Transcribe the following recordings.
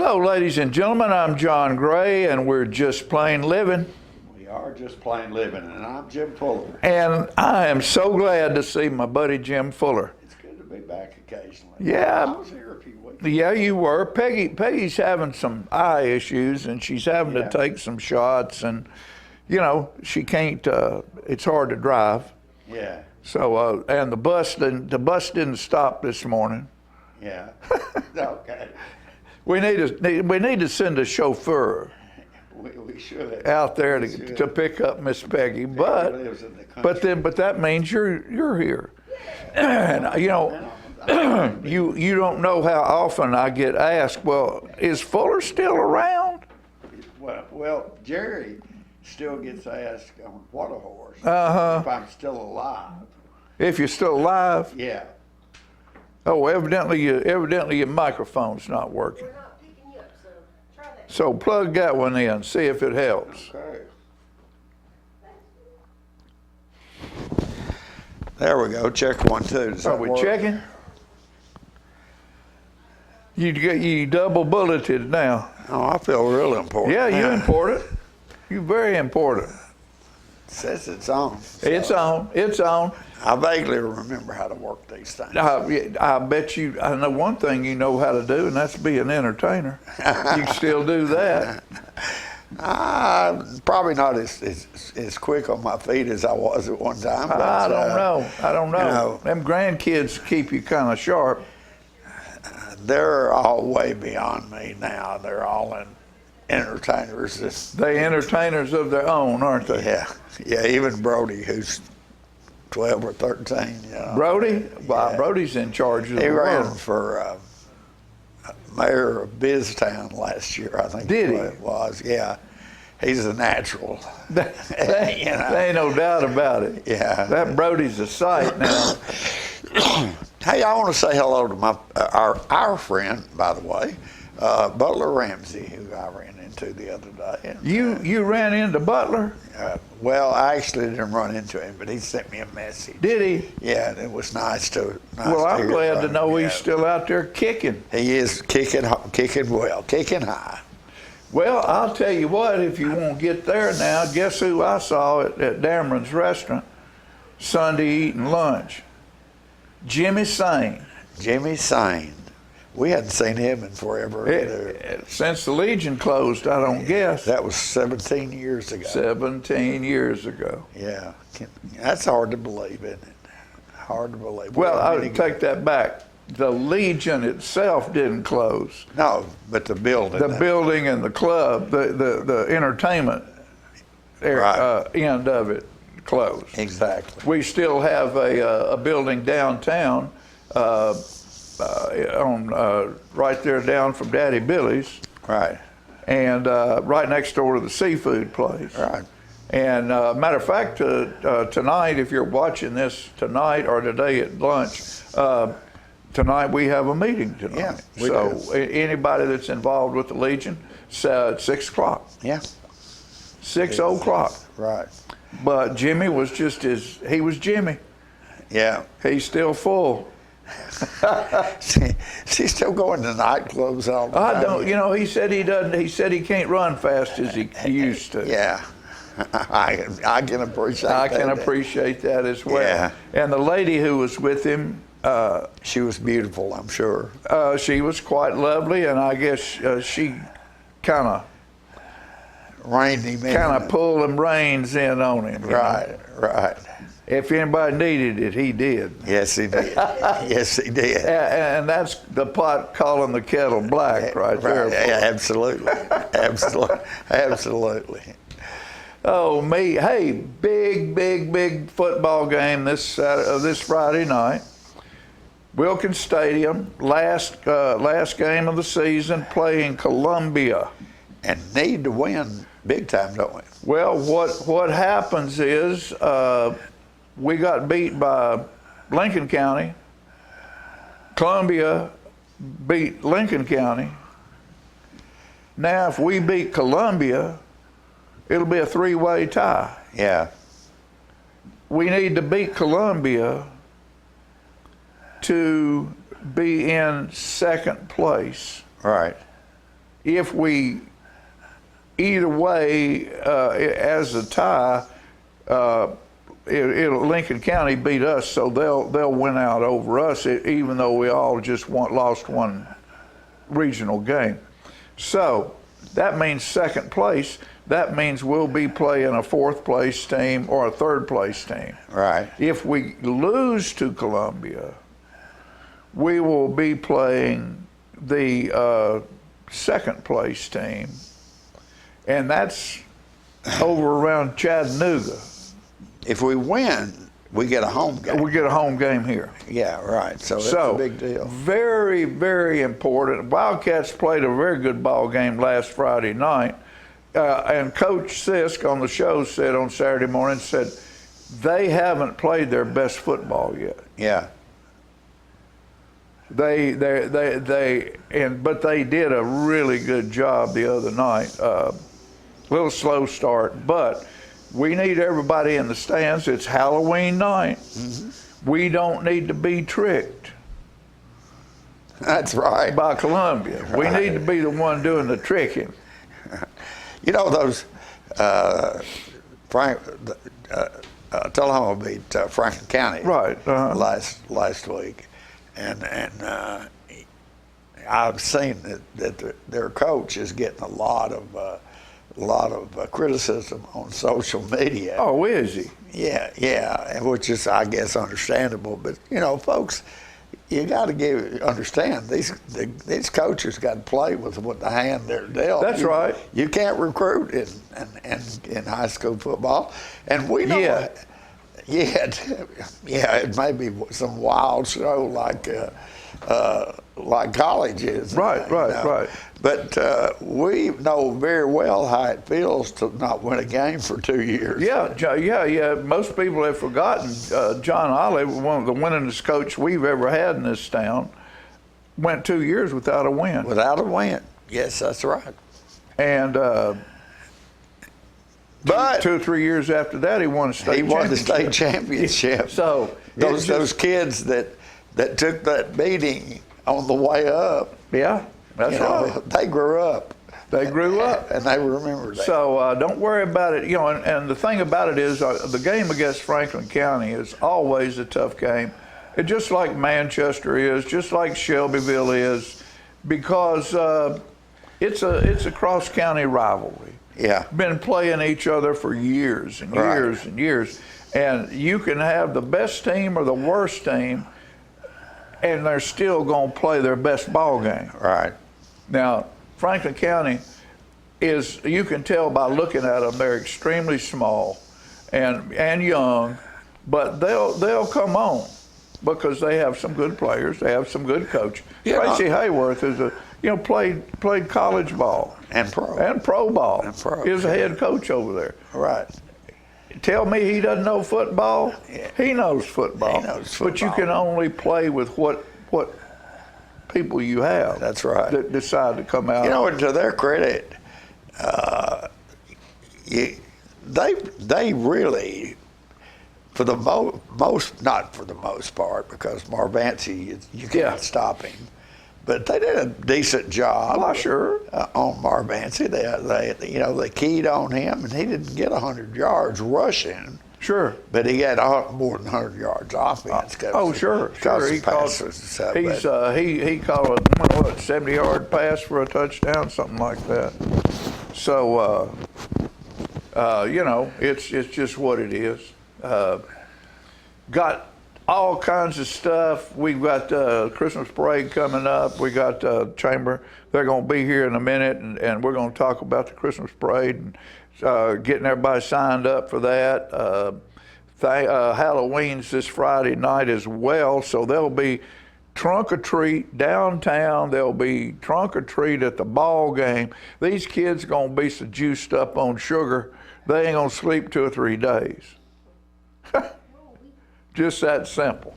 Hello, ladies and gentlemen. I'm John Gray, and we're just plain living. We are just plain living, and I'm Jim Fuller. And I am so glad to see my buddy Jim Fuller. It's good to be back occasionally. Yeah. I was here a few weeks. Yeah, you were. Peggy's having some eye issues, and she's having to take some shots, and she can't. It's hard to drive. Yeah. So and the bus didn't stop this morning. Yeah. Okay. We need to send a chauffeur. We should out there to pick up Miss Peggy, but that means you're here, and you don't know how often I get asked, well, is Fuller still around? Well, Jerry still gets asked on What a Horse if I'm still alive. If you're still alive? Yeah. Oh, evidently your microphone's not working. We're not picking you up, so try that. So plug that one in, see if it helps. Okay. There we go. Check 1, 2. Are we checking? You double bulleted now. Oh, I feel real important. Yeah, you're important. You're very important. It says it's on. It's on. It's on. I vaguely remember how to work these things. I bet you, I know one thing you know how to do, and that's be an entertainer. You can still do that. Probably not as quick on my feet as I was at one time. But, I don't know. You know, Them grandkids keep you kind of sharp. They're all way beyond me now. They're all entertainers. They entertainers of their own, aren't they? Yeah. Even Brody, who's 12 or 13. Brody? Wow, Brody's in charge of the world. He ran world. for mayor of Biztown last year, I think. Did he? It was, yeah. He's a natural. There ain't no doubt about it. Yeah. That Brody's a sight now. Hey, I want to say hello to our friend, by the way, Butler Ramsey, who I ran into the other day. You ran into Butler? Well, I actually didn't run into him, but he sent me a message. Did he? Yeah, and it was nice to. Well, I'm glad to know he's still out there kicking. He is kicking well, kicking high. Well, I'll tell you what, if you won't get there now, guess who I saw at Dameron's restaurant Sunday eating lunch? Jimmy Sane. Jimmy Sane. We hadn't seen him in forever. Since the Legion closed, I don't guess. That was 17 years ago. 17 years ago. Yeah. That's hard to believe, isn't it? Hard to believe. Well, I'll take that back. The Legion itself didn't close. No, but the building. The building and the club, the entertainment end of it closed. Exactly. We still have a building downtown right there down from Daddy Billy's. Right. And right next door to the seafood place. Right. And matter of fact, tonight, if you're watching this tonight or today at lunch, tonight we have a meeting tonight. Yeah, we do. Anybody that's involved with the Legion, at 6 o'clock. Yeah. 6 o'clock. Right. But Jimmy was he was Jimmy. Yeah. He's still full. She's still going to nightclubs all the time. I don't. He said he doesn't. He said he can't run fast as he used to. Yeah, I can appreciate. I can appreciate that as well. Yeah. And the lady who was with him, she was beautiful, I'm sure. She was quite lovely, and I guess she kind of reined him in. Kind of pulled them reins in on him. Right. If anybody needed it, he did. Yes, he did. Yes, he did. And that's the pot calling the kettle black right there. Yeah, absolutely. Absolutely. Oh, me. Hey, big football game this Friday night. Wilkins Stadium, last game of the season, playing Columbia. And need to win big time, don't we? Well, what happens is we got beat by Lincoln County. Columbia beat Lincoln County. Now, if we beat Columbia, it'll be a three-way tie. Yeah. We need to beat Columbia to be in second place. Right. if we either way as a tie, Lincoln County beat us, so they'll win out over us, even though we all just lost one regional game. So that means second place. That means we'll be playing a fourth place team or a third place team. Right. If we lose to Columbia, we will be playing the second place team, and that's over around Chattanooga. If we win, we get a home game. We get a home game here. Yeah, right. So that's a big deal. Very, very important. Wildcats played a very good ball game last Friday night, and Coach Sisk on the show said on Saturday morning, said they haven't played their best football yet. Yeah. But they did a really good job the other night. Little slow start, but we need everybody in the stands. It's Halloween night. Mm-hmm. We don't need to be tricked. That's right. By Columbia. Right. We need to be the one doing the tricking. You know, those Tullahoma beat Franklin County Right. last week, and I've seen that their coach is getting a lot of criticism on social media. Oh, is he? Yeah, which is, I guess, understandable. But folks, you got to understand these coaches got to play with the hand they're dealt. That's right. You can't recruit in high school football, and we know. Yeah, it may be some wild show like college is. Right. But we know very well how it feels to not win a game for 2 years. Yeah. Most people have forgotten John Olive, one of the winningest coach we've ever had in this town, went 2 years without a win. Without a win. Yes, that's right. And but 2 or 3 years after that, he won a state championship. He won the state championship. So those kids that took that beating on the way up. Yeah. That's right. They grew up. They grew up. And they remember that. So don't worry about it. And the thing about it is the game against Franklin County is always a tough game. It's just like Manchester is, just like Shelbyville is, because it's a cross-county rivalry. Yeah. Been playing each other for years and years and years. And you can have the best team or the worst team, and they're still going to play their best ball game. Right. Now, Franklin County is, you can tell by looking at them, they're extremely small and young, but they'll come on because they have some good players, they have some good coach. Yeah. Tracy Hayworth is played college ball and pro ball. And pro. Is a head coach over there. Right. Tell me he doesn't know football? Yeah. He knows football. He knows football. But you can only play with what people you have. That's right. That decide to come out. And to their credit, they really, for the not for the most part, because Marvancy, you can't stop him, but they did a decent job. Well, sure. On Marvancy, they keyed on him, and he didn't get 100 yards rushing. Sure. But he had more than 100 yards offense. Sure. He called a 70-yard pass for a touchdown, something like that. So, it's just what it is. Got all kinds of stuff. We've got Christmas parade coming up. We got Chamber. They're going to be here in a minute, and we're going to talk about the Christmas parade and getting everybody signed up for that. Halloween's this Friday night as well, so there'll be trunk or treat downtown. There'll be trunk or treat at the ball game. These kids are going to be so juiced up on sugar, they ain't going to sleep 2 or 3 days. Just that simple.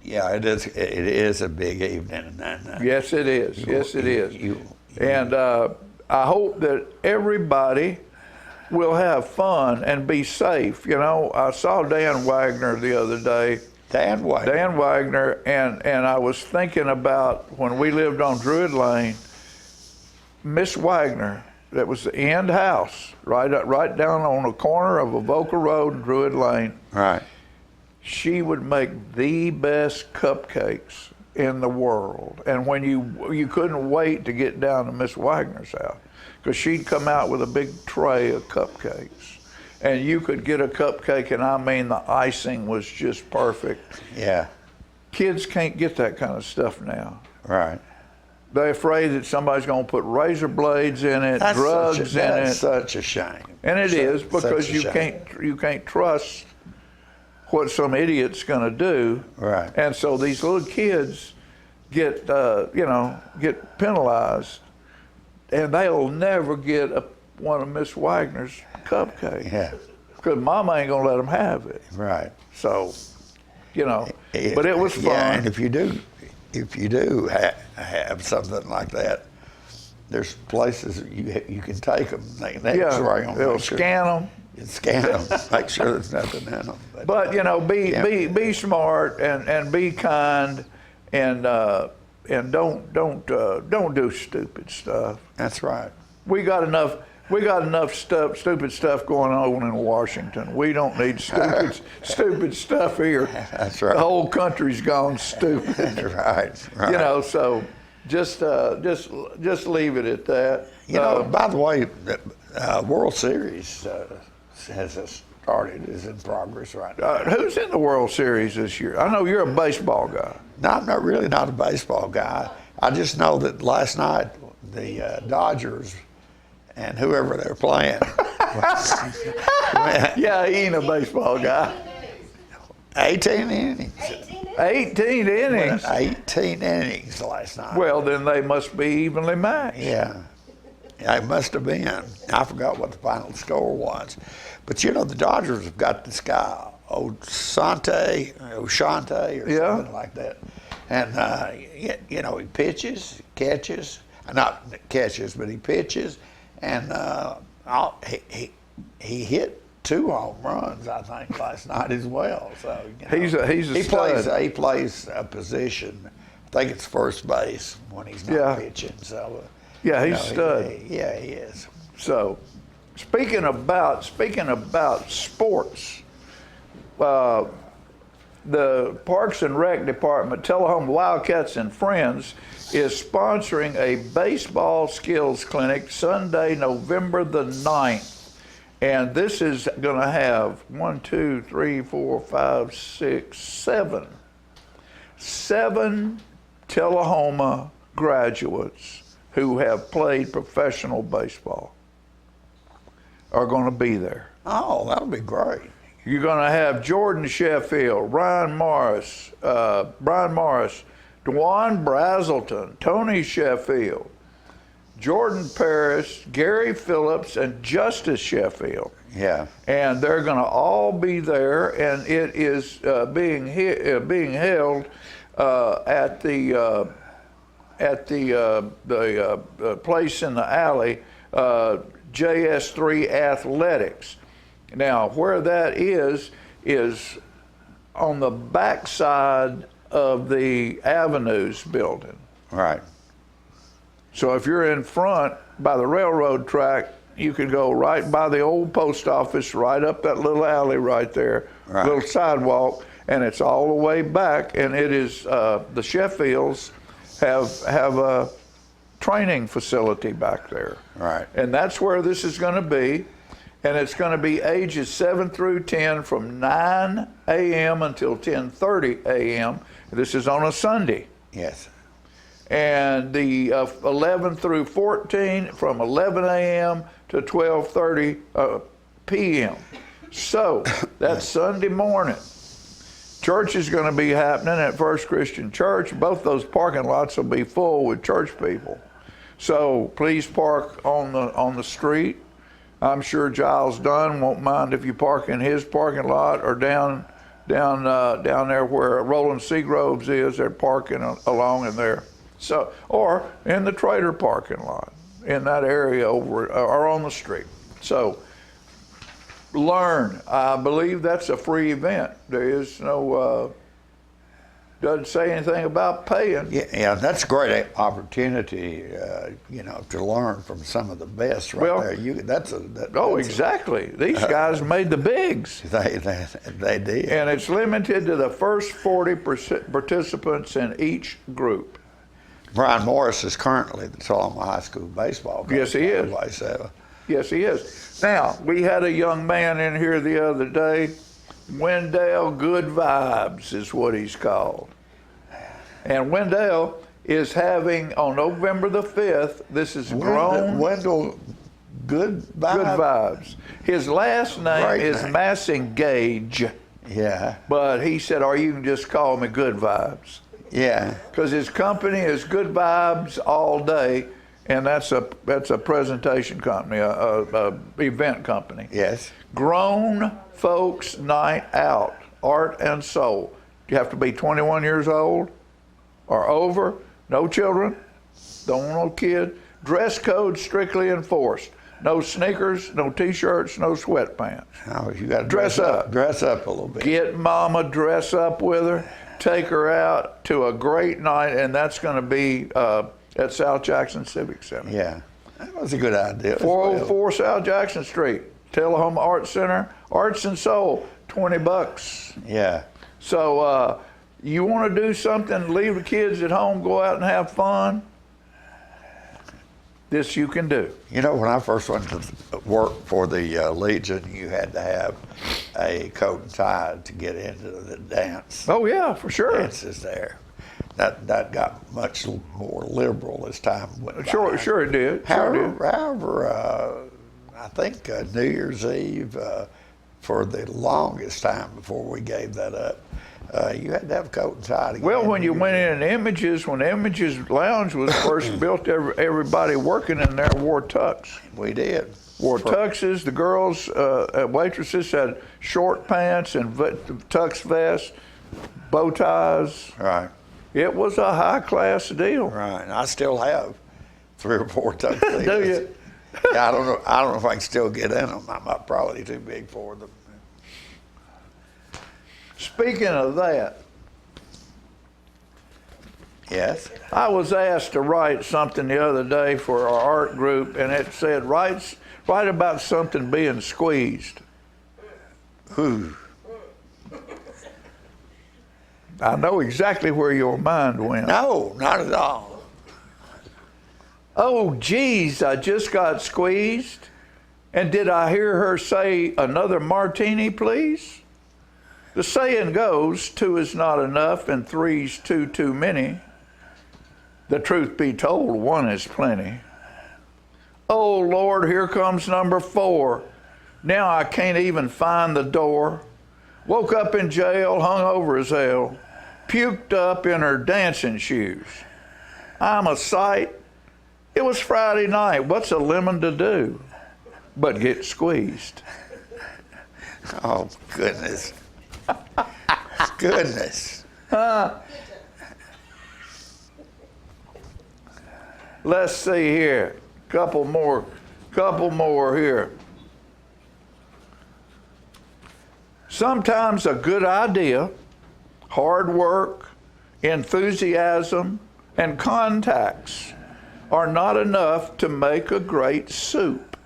Yeah, it is. It is a big evening. Yes, it is. Yes, it is. And I hope that everybody will have fun and be safe. I saw Dan Wagner the other day. Dan Wagner, and I was thinking about when we lived on Druid Lane, Miss Wagner, that was the end house, right down on the corner of Avoca Road and Druid Lane. Right. She would make the best cupcakes in the world. And when you couldn't wait to get down to Miss Wagner's house, because she'd come out with a big tray of cupcakes. And you could get a cupcake, and I mean, the icing was just perfect. Yeah. Kids can't get that kind of stuff now. Right. They're afraid that somebody's going to put razor blades in it, drugs in it. That's such a shame. And it is, because Such a shame. you can't trust what some idiot's going to do. Right. And so these little kids get penalized, and they'll never get one of Miss Wagner's cupcakes. Yeah. Because Mama ain't going to let them have it. Right. So, but it was fun. Yeah, and if you do have something like that, there's places you can take them. They X-ray them. They'll scan them. You scan them, make sure there's nothing in them. But be smart and be kind, and don't do stupid stuff. That's right. We got enough stupid stuff going on in Washington. We don't need stupid stuff here. That's right. The whole country's gone stupid. Right. So just leave it at that. By the way, World Series has started, is in progress right now. Who's in the World Series this year? I know you're a baseball guy. No, I'm not a baseball guy. I just know that last night the Dodgers and whoever they're playing. Yeah, he ain't a baseball guy. 18 innings. 18 innings. 18 innings last night. Well, then they must be evenly matched. Yeah. It must have been. I forgot what the final score was. But the Dodgers have got this guy, O'Shante or something like that. And, he pitches, catches. Not catches, but he pitches. And he hit 2 home runs, I think, last night as well. So he's a stud. He plays a position. I think it's first base when he's not pitching. So yeah, he's a stud. He is. So speaking about sports, the Parks and Rec Department, Tullahoma Wildcats and Friends, is sponsoring a baseball skills clinic Sunday, November the 9th. And this is going to have 7 Tullahoma graduates who have played professional baseball are going to be there. Oh, that'll be great. You're going to have Jordan Sheffield, Brian Morris, Dwan Brazelton, Tony Sheffield, Jordan Paris, Gary Phillips, and Justice Sheffield. Yeah. And they're going to all be there, and it is being held at the place in the alley, JS3 Athletics. Now, where that is on the backside of the Avenues building. Right. So if you're in front by the railroad track, you can go right by the old post office, right up that little alley right there, little sidewalk, and it's all the way back. And it is the Sheffields have a training facility back there. Right. And that's where this is going to be. And it's going to be ages 7 through 10 from 9 a.m. until 10:30 a.m. This is on a Sunday. Yes. And the 11 through 14 from 11 a.m. to 12:30 p.m. So that's Sunday morning. Church is going to be happening at First Christian Church. Both those parking lots will be full with church people. So please park on the street. I'm sure Giles Dunn won't mind if you park in his parking lot or down there where Roland Seagroves is. They're parking along in there. So, or in the Trader parking lot in that area over or on the street. So learn. I believe that's a free event. There is no Doesn't say anything about paying. Yeah, that's a great opportunity, to learn from some of the best right Well, there. Exactly. These guys made the bigs. They did. And it's limited to the first 40 participants in each group. Brian Morris is currently the Tullamore High School baseball coach. Yes, he is. by the way, so. Yes, he is. Now, we had a young man in here the other day. Wendell Good Vibes is what he's called. And Wendell is having, on November the 5th, this is grown. Wendell Good Vibes? Good Vibes. His last name Great is name. Massengage, Yeah, but he said, or you can just call me Good Vibes. yeah. Because his company is Good Vibes All Day, and that's a presentation company, a event company. Yes. Grown Folks Night Out, Art and Soul. You have to be 21 years old or over, no children, don't want no kid. Dress code strictly enforced. No sneakers, no t-shirts, no sweatpants. Oh, you got to Dress up. Dress up a little bit. Get mama, dress up with her, take her out to a great night, and that's going to be at South Jackson Civic Center. Yeah, that was a good idea. 404 South Jackson Street, Tullahoma Arts Center, Arts and Soul, $20. Yeah. So you want to do something, leave the kids at home, go out and have fun, this you can do. You know, when I first went to work for the Legion, you had to have a coat and tie to get into the dance. Oh yeah, for sure. Dances there. That got much more liberal as time went by. Sure it did. However, I think New Year's Eve, for the longest time before we gave that up, you had to have a coat and tie to get Well, in when you went in Images, when Images Lounge was first built, everybody working in there wore tux. We did. Wore tuxes. The girls, waitresses had short pants and tux vests, bow ties. Right. It was a high-class deal. Right. And I still have 3 or 4 tuxedos. Do you? Yeah, I don't know if I can still get in them. I'm probably too big for them. Speaking of that, Yes. I was asked to write something the other day for our art group, and it said, write about something being squeezed. Ooh. I know exactly where your mind went. No, not at all. Oh, geez, I just got squeezed. And did I hear her say, another martini, please? The saying goes, 2 is not enough and 3's too many. The truth be told, 1 is plenty. Oh, Lord, here comes number 4. Now I can't even find the door. Woke up in jail, hung over as hell, puked up in her dancing shoes. I'm a sight. It was Friday night. What's a lemon to do but get squeezed? Oh, goodness. Goodness. Let's see here. Couple more here. Sometimes a good idea, hard work, enthusiasm, and contacts are not enough to make a great soup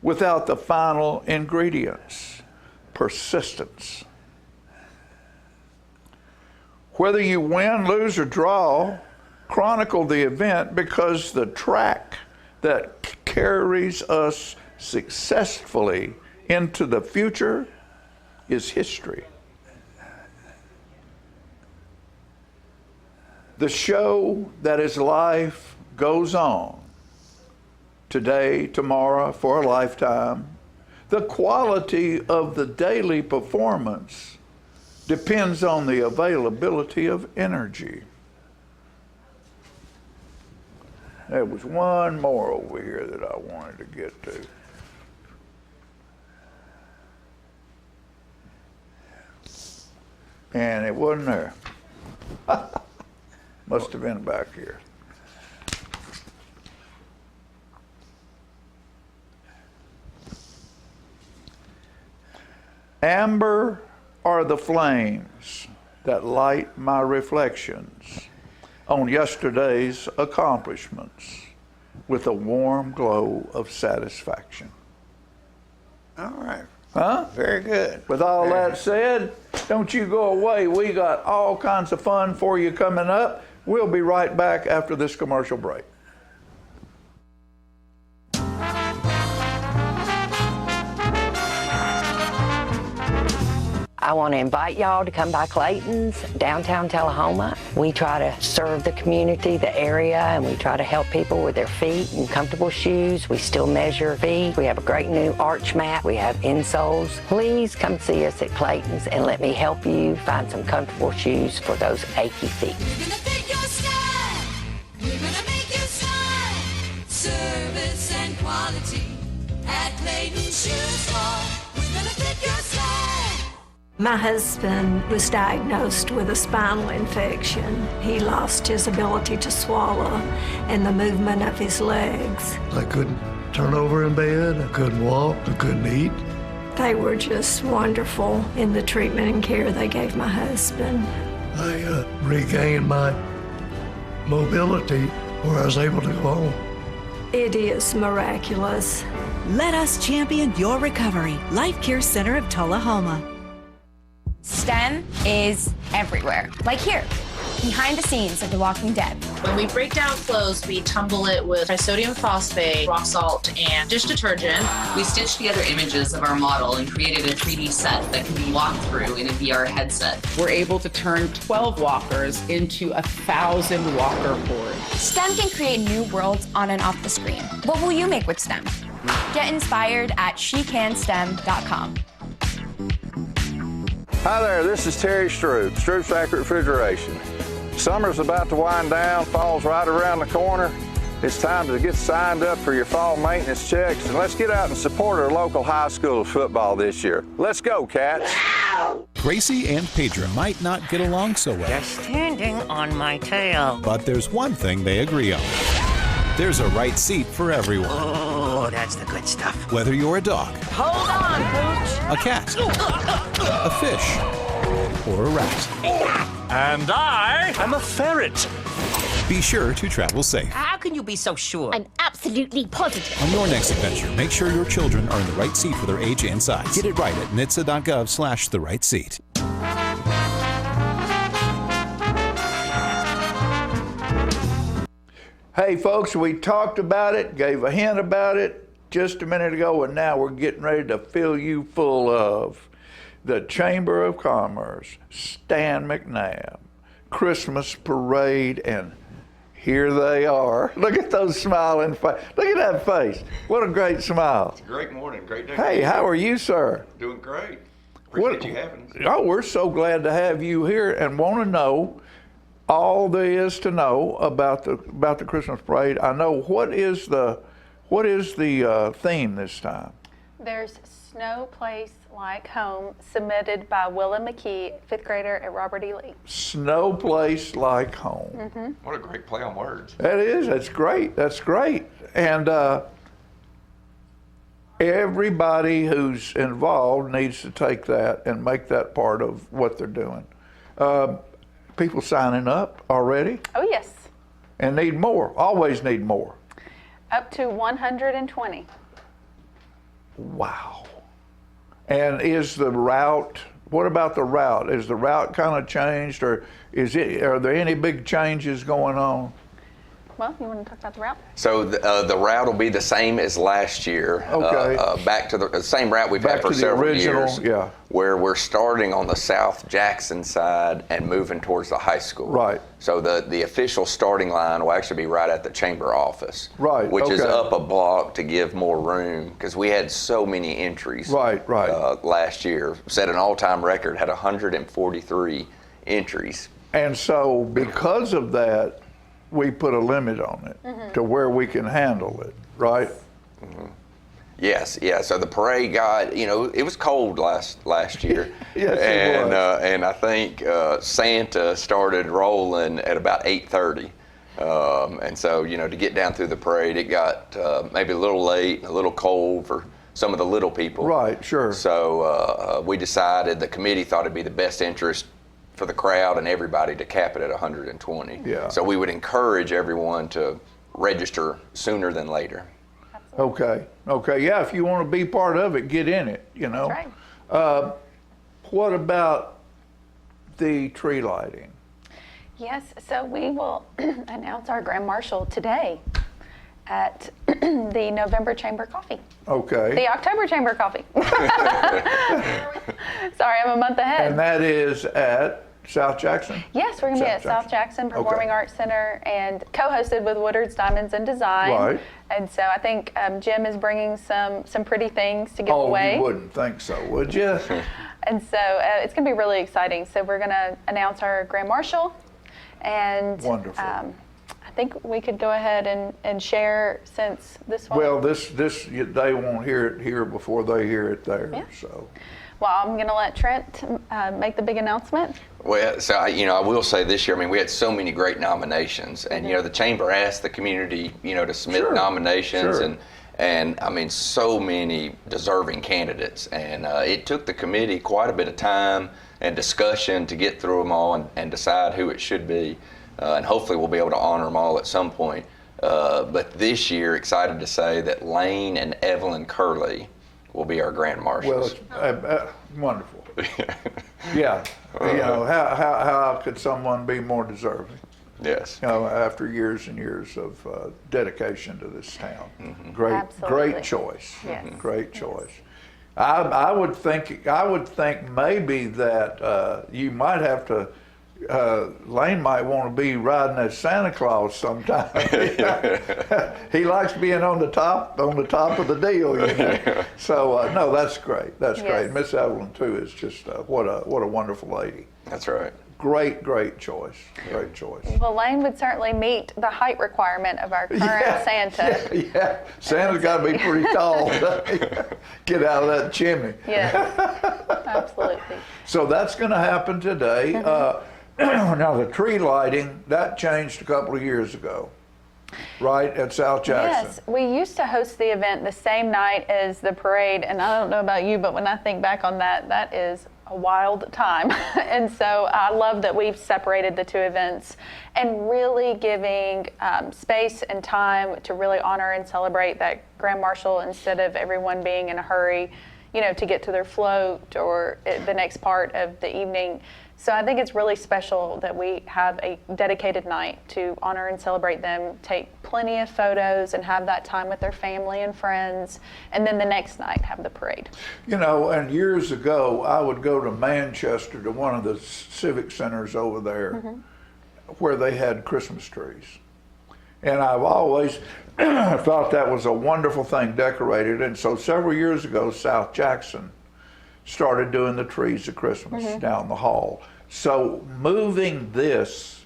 without the final ingredients, persistence. Whether you win, lose, or draw, chronicle the event, because the track that carries us successfully into the future is history. The show that is life goes on today, tomorrow, for a lifetime. The quality of the daily performance depends on the availability of energy. There was one more over here that I wanted to get to. And it wasn't there. Must have been back here. Amber are the flames that light my reflections on yesterday's accomplishments with a warm glow of satisfaction. All right. Huh? Very good. With all that said, don't you go away. We got all kinds of fun for you coming up. We'll be right back after this commercial break. I want to invite y'all to come by Clayton's, downtown Tullahoma. We try to serve the community, the area, and we try to help people with their feet and comfortable shoes. We still measure feet. We have a great new arch mat. We have insoles. Please come see us at Clayton's and let me help you find some comfortable shoes for those achy feet. We're gonna fit your style. We're gonna make you smile. Service and quality at Clayton's Shoe Store. We're gonna fit your style. My husband was diagnosed with a spinal infection. He lost his ability to swallow and the movement of his legs. I couldn't turn over in bed, I couldn't walk, I couldn't eat. They were just wonderful in the treatment and care they gave my husband. I regained my mobility where I was able to go home. It is miraculous. Let us champion your recovery. Life Care Center of Tullahoma. STEM is everywhere, like here, behind the scenes of The Walking Dead. When we break down clothes, we tumble it with trisodium phosphate, rock salt, and dish detergent. We stitched together images of our model and created a 3D set that can be walked through in a VR headset. We're able to turn 12 walkers into 1,000 walker boards. STEM can create new worlds on and off the screen. What will you make with STEM? Get inspired at shecanstem.com. Hi there, this is Terry Stroop, Stroop's Accurate Refrigeration. Summer's about to wind down, fall's right around the corner. It's time to get signed up for your fall maintenance checks, and let's get out and support our local high school football this year. Let's go, Cats. Gracie and Pedro might not get along so well. You're standing on my tail. But there's one thing they agree on. There's a right seat for everyone. Oh, that's the good stuff. Whether you're a dog, Hold on, Pooch. a cat, a fish, or a rat. And I'm a ferret. Be sure to travel safe. How can you be so sure? I'm absolutely positive. On your next adventure, make sure your children are in the right seat for their age and size. Get it right at nhtsa.gov/the right seat. Hey folks, we talked about it, gave a hint about it just a minute ago, and now we're getting ready to fill you full of the Chamber of Commerce, Stan McNabb, Christmas parade, and here they are. Look at those smiling faces. Look at that face. What a great smile. It's a great morning, great day. Hey, how are you, sir? Doing great. Appreciate you having us. Oh, we're so glad to have you here and want to know all there is to know about the Christmas parade. I know what is the theme this time. There's No Place Like Home, submitted by Willa McKee, 5th grader at Robert E. Lee. No Place Like Home. Mm-hmm. What a great play on words. That is. That's great. That's great. And everybody who's involved needs to take that and make that part of what they're doing. People signing up already? Oh, yes. And need more. Always need more. Up to 120. Wow. And is the route, what about the route? Is the route kind of changed, or are there any big changes going on? Well, you want to talk about the route? So the route will be the same as last year. Okay. Back to the same route we've had for several years. Yeah. Where we're starting on the South Jackson side and moving towards the high school. Right. So the official starting line will actually be right at the chamber office. Right. Which is okay. up a block to give more room, because we had so many entries. Right. Last year, set an all-time record, had 143 entries. And so because of that, we put a limit on it to where we can handle it, right? Mm-hmm. Yes, yeah. So the parade got, it was cold last year. Yes, it was. And I think Santa started rolling at about 8:30. And so, to get down through the parade, it got maybe a little late, a little cold for some of the little people. Right, sure. So we decided, the committee thought it'd be the best interest for the crowd and everybody to cap it at 120. Yeah. So we would encourage everyone to register sooner than later. Okay. Yeah, if you want to be part of it, get in it, you know. That's right. What about the tree lighting? Yes, so we will announce our Grand Marshal today at the November Chamber Coffee. Okay. The October Chamber Coffee. Sorry, I'm a month ahead. And that is at South Jackson? Yes, we're going to be at South Jackson Performing Arts Center and co-hosted with Woodard's Diamonds and Design. Right. And so I think Jim is bringing some pretty things to give away. Oh, you wouldn't think so, would you? And so it's going to be really exciting. So we're going to announce our Grand Marshal. And wonderful. I think we could go ahead and share since this one. Well, this they won't hear it here before they hear it there. Yeah. So. Well, I'm going to let Trent make the big announcement. Well, so I will say this year, I mean, we had so many great nominations, and the chamber asked the community, to submit nominations, and I mean, so many deserving candidates, and it took the committee quite a bit of time and discussion to get through them all and decide who it should be, and hopefully we'll be able to honor them all at some point. But this year, excited to say that Lane and Evelyn Curley will be our Grand Marshals. Well, wonderful. Yeah. How could someone be more deserving? Yes. After years and years of dedication to this town. Mm-hmm. Great choice. Yes. Great choice. I would think maybe that you might have to. Lane might want to be riding as Santa Claus sometime. He likes being on the top of the deal. So no, that's great. That's great. Miss Evelyn too is just what a wonderful lady. That's right. Great choice. Great choice. Well, Lane would certainly meet the height requirement of our current Santa. Yeah, Santa's got to be pretty tall. Get out of that chimney. Yes, absolutely. So that's going to happen today. Now the tree lighting, that changed a couple of years ago, right, at South Jackson. Yes, we used to host the event the same night as the parade, and I don't know about you, but when I think back on that, that is a wild time. And so I love that we've separated the two events and really giving space and time to really honor and celebrate that Grand Marshal instead of everyone being in a hurry, to get to their float or the next part of the evening. So I think it's really special that we have a dedicated night to honor and celebrate them, take plenty of photos and have that time with their family and friends, and then the next night have the parade. And years ago, I would go to Manchester to one of the civic centers over there where they had Christmas trees. And I've always thought that was a wonderful thing, decorated. And so several years ago, South Jackson started doing the trees of Christmas down the hall. So moving this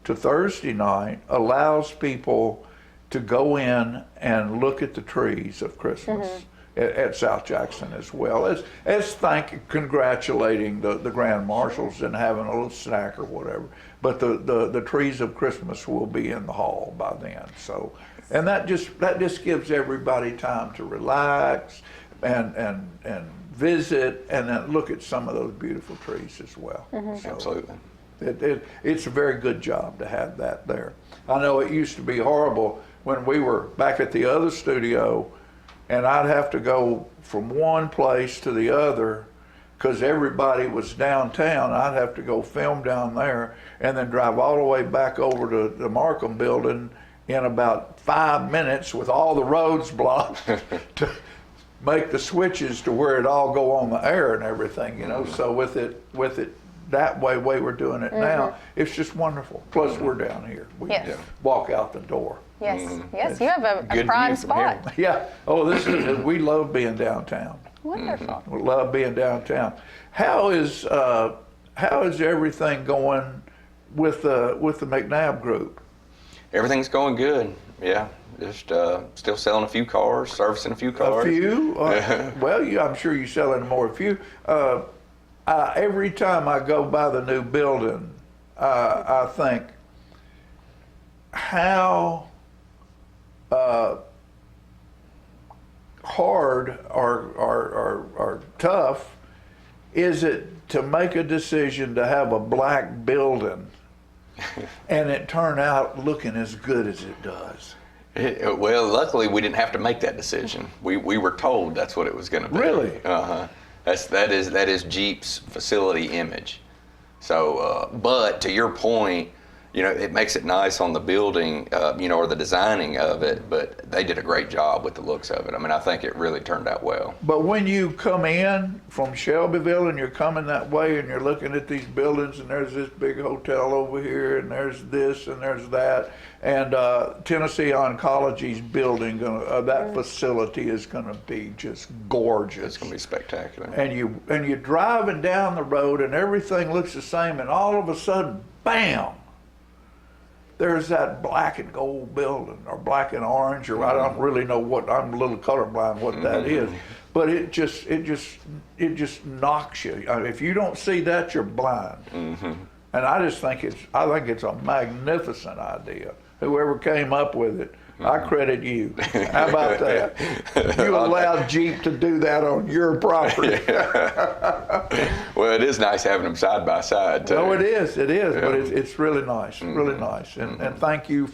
to Thursday night allows people to go in and look at the trees of Christmas at South Jackson as well as congratulating the Grand Marshals and having a little snack or whatever. But the trees of Christmas will be in the hall by then. So, and that just gives everybody time to relax and visit and then look at some of those beautiful trees as well. So absolutely. It's a very good job to have that there. I know it used to be horrible when we were back at the other studio and I'd have to go from one place to the other because everybody was downtown. I'd have to go film down there and then drive all the way back over to the Markham building in about 5 minutes with all the roads blocked to make the switches to where it all go on the air and everything, So with it that way we're doing it now, it's just wonderful. Plus we're down here. We can walk out the door. Yes, yes, you have a prime spot. Yeah. Oh, we love being downtown. Wonderful. We love being downtown. How is everything going with the McNabb Group? Everything's going good. Yeah. Just still selling a few cars, servicing a few cars. A few? Well, I'm sure you're selling more. A few. Every time I go by the new building, I think how hard or tough is it to make a decision to have a black building and it turn out looking as good as it does? Well, luckily we didn't have to make that decision. We were told that's what it was going to be. Really? That is Jeep's facility image. So, but to your point, you know, it makes it nice on the building, you know, or the designing of it, but they did a great job with the looks of it. I mean, I think it really turned out well. But when you come in from Shelbyville and you're coming that way and you're looking at these buildings and there's this big hotel over here and there's this and there's that, and Tennessee Oncology's building, that facility is going to be just gorgeous. It's going to be spectacular. And you're driving down the road and everything looks the same, and all of a sudden, bam! There's that black and gold building, or black and orange, or I don't really know what, I'm a little colorblind what that is, but it just knocks you. I mean, if you don't see that, you're blind. And I just think it's a magnificent idea. Whoever came up with it, I credit you. How about that? You allowed Jeep to do that on your property. Well, it is nice having them side by side too. No, it is, Yeah. but it's really nice, really nice. And thank you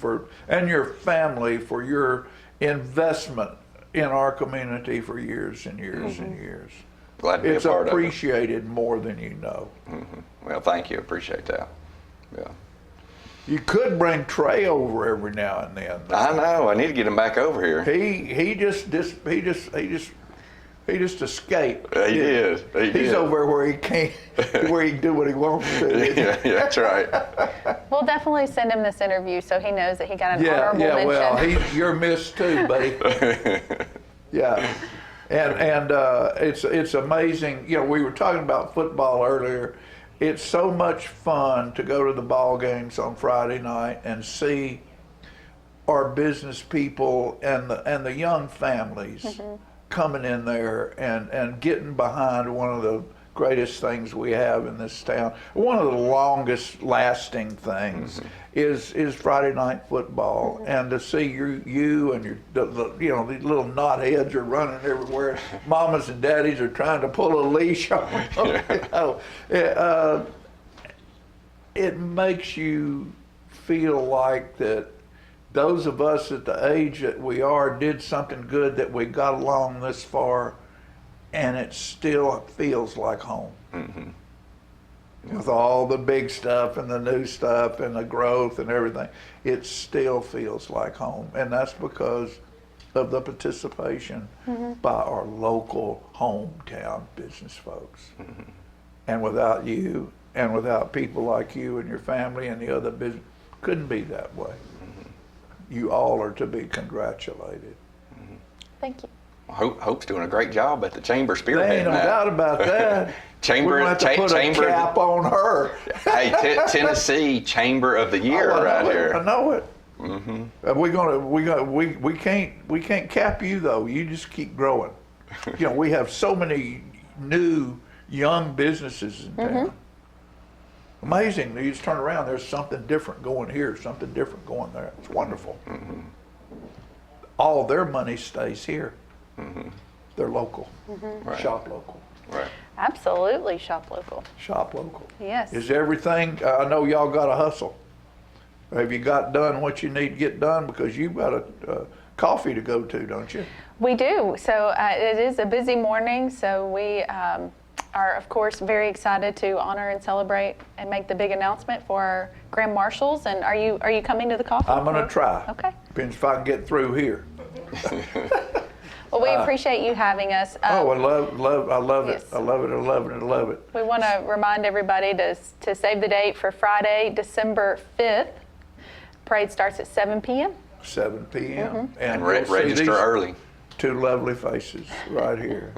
and your family for your investment in our community for years and years and years. Glad to be a part of it. It's appreciated more than you know. Well, thank you. Appreciate that. Yeah. You could bring Trey over every now and then. I know. I need to get him back over here. He just escaped. He did. He's over where he can't, where he can do what he wants to. Yeah, that's right. We'll definitely send him this interview so he knows that he got an honorable mention. Well, you're missed too, buddy. Yeah, and it's amazing. You know, we were talking about football earlier. It's so much fun to go to the ball games on Friday night and see our business people and the young families coming in there and getting behind one of the greatest things we have in this town. One of the longest lasting things is Friday night football, and to see you and your you know, these little knotheads are running everywhere. Mamas and daddies are trying to pull a leash on them. You know, it makes you feel like that those of us at the age that we are did something good, that we got along this far, and it still feels like home. With all the big stuff and the new stuff and the growth and everything, it still feels like home. And that's because of the participation by our local hometown business folks. And without you, and without people like you and your family and the other business, couldn't be that way. You all are to be congratulated. Thank you. Hope's doing a great job at the chamber spearheading There ain't no doubt about that. Chamber, We're gonna have to put a cap on her. Hey, Tennessee Chamber of the Year right here. I know it. We can't cap you though. You just keep growing. You know, we have so many new young businesses in town. Amazing. You just turn around, there's something different going here, something different going there. It's wonderful. All their money stays here. They're local. Right. Shop local. Right. Absolutely, shop local. Shop local. Yes. Is everything, I know y'all got to hustle. Have you got done what you need to get done? Because you've got a coffee to go to, don't you? We do. So it is a busy morning. So we are, of course, very excited to honor and celebrate and make the big announcement for our Grand Marshals. And are you coming to the coffee? I'm going to try. Okay. Depends if I can get through here. Well, we appreciate you having us. I love yes. it. I love it. We want to remind everybody to save the date for Friday, December 5th. Parade starts at 7 p.m. 7 p.m. And you'll see register these early. Two lovely faces right here.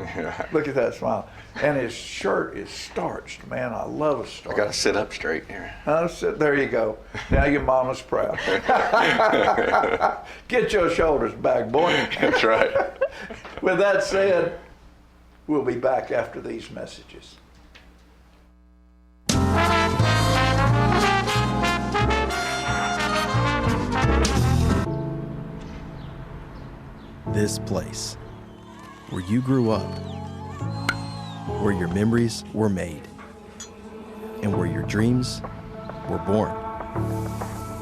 Look at that smile. And his shirt is starched, man. I love a starch. I got to sit up straight here. There you go. Now your mama's proud. Get your shoulders back, boy. That's right. With that said, we'll be back after these messages. This place, where you grew up, where your memories were made, and where your dreams were born,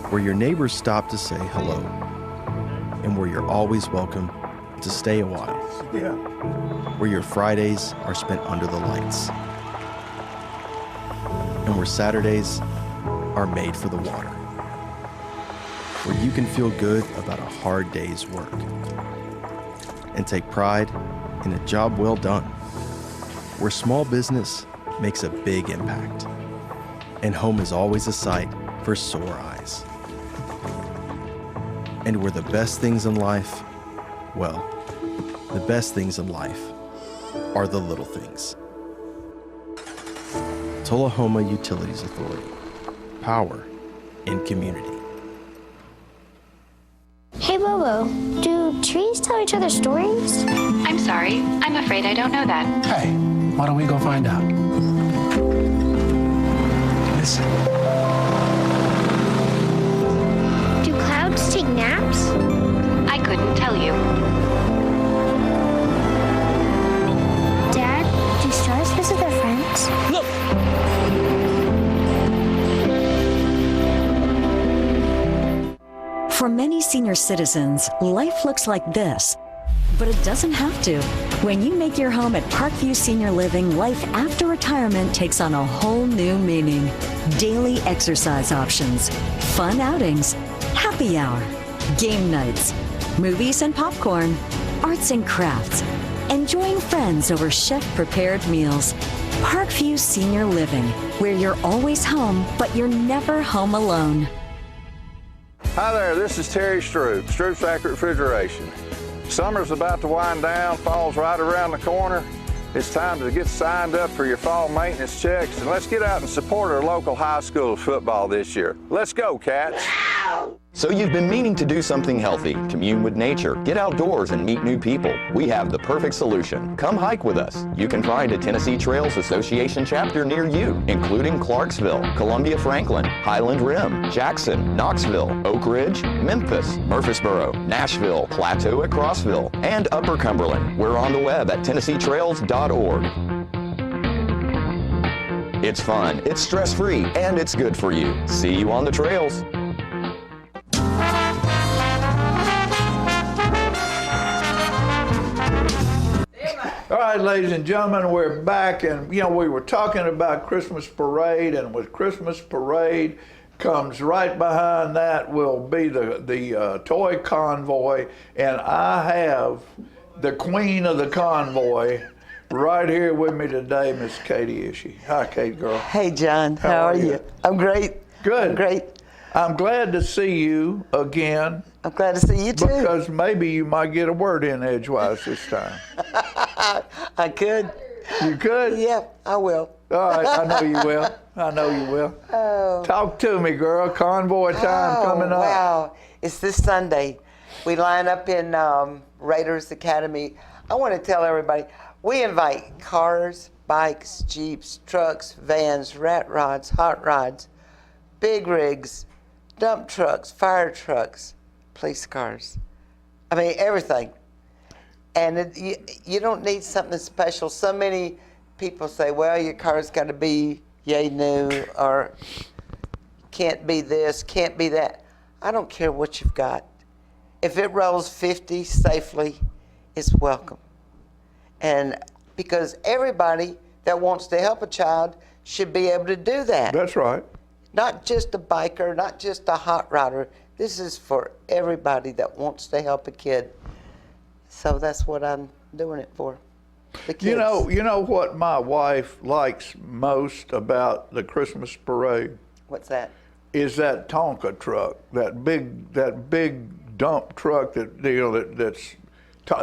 where your neighbors stop to say hello, and where you're always welcome to stay a while, where your Fridays are spent under the lights, and where Saturdays are made for the water, where you can feel good about a hard day's work and take pride in a job well done, where small business makes a big impact, and home is always a sight for sore eyes. And where the best things in life, well, the best things in life are the little things. Tullahoma Utilities Authority. Power in community. Hey Bobo, do trees tell each other stories? I'm sorry, I'm afraid I don't know that. Hey, why don't we go find out? Listen. Do clouds take naps? I couldn't tell you. Dad, do stars visit their friends? Look! For many senior citizens, life looks like this, but it doesn't have to. When you make your home at Parkview Senior Living, life after retirement takes on a whole new meaning. Daily exercise options, fun outings, happy hour, game nights, movies and popcorn, arts and crafts, enjoying friends over chef-prepared meals. Parkview Senior Living, where you're always home, but you're never home alone. Hi there, this is Terry Stroop, Stroop's Accurate Refrigeration. Summer's about to wind down, fall's right around the corner. It's time to get signed up for your fall maintenance checks, and let's get out and support our local high school football this year. Let's go, Cats! So you've been meaning to do something healthy, commune with nature, get outdoors and meet new people. We have the perfect solution. Come hike with us. You can find a Tennessee Trails Association chapter near you, including Clarksville, Columbia Franklin, Highland Rim, Jackson, Knoxville, Oak Ridge, Memphis, Murfreesboro, Nashville, Plateau at Crossville, and Upper Cumberland. We're on the web at TennesseeTrails.org. It's fun, it's stress-free, and it's good for you. See you on the trails. All right, ladies and gentlemen, we're back, and we were talking about Christmas parade, and with Christmas parade comes right behind that will be the toy convoy, and I have the queen of the convoy right here with me today, Miss Katie Ishii. Hi, Kate girl. Hey, John. How are you? I'm great. Good. I'm great. I'm glad to see you again. I'm glad to see you too. Because maybe you might get a word in edgewise this time. I could. You could? Yeah, I will. All right, I know you will. I know you will. Oh. Talk to me, girl. Convoy time coming up. Wow. It's this Sunday. We line up in Raiders Academy. I want to tell everybody, we invite cars, bikes, jeeps, trucks, vans, rat rods, hot rods, big rigs, dump trucks, fire trucks, police cars. I mean, everything. And you don't need something special. So many people say, well, your car's got to be yay new, or can't be this, can't be that. I don't care what you've got. If it rolls 50 safely, it's welcome. And because everybody that wants to help a child should be able to do that. That's right. Not just a biker, not just a hot rodder. This is for everybody that wants to help a kid. So that's what I'm doing it for. The kids. You know what my wife likes most about the Christmas parade? What's that? Is that Tonka truck, that big dump truck that's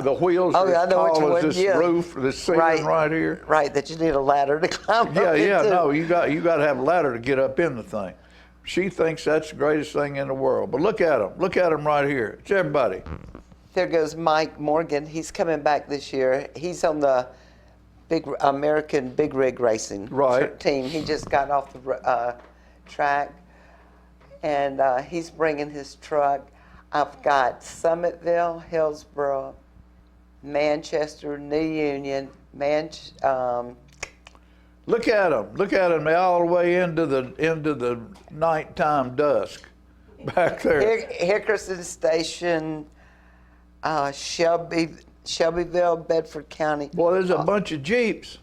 the wheels are as tall as this roof, this ceiling right here. Right, that you need a ladder to climb up into. Yeah, no, you got to have a ladder to get up in the thing. She thinks that's the greatest thing in the world. But look at them right here. It's everybody. There goes Mike Morgan. He's coming back this year. He's on the big American Big Rig Racing team. He just got off the track, and he's bringing his truck. I've got Summitville, Hillsboro, Manchester, New Union, Look at them. Look at them all the way into the nighttime dusk back there. Hickerson Station, Shelbyville, Bedford County. Boy, there's a bunch of Jeeps.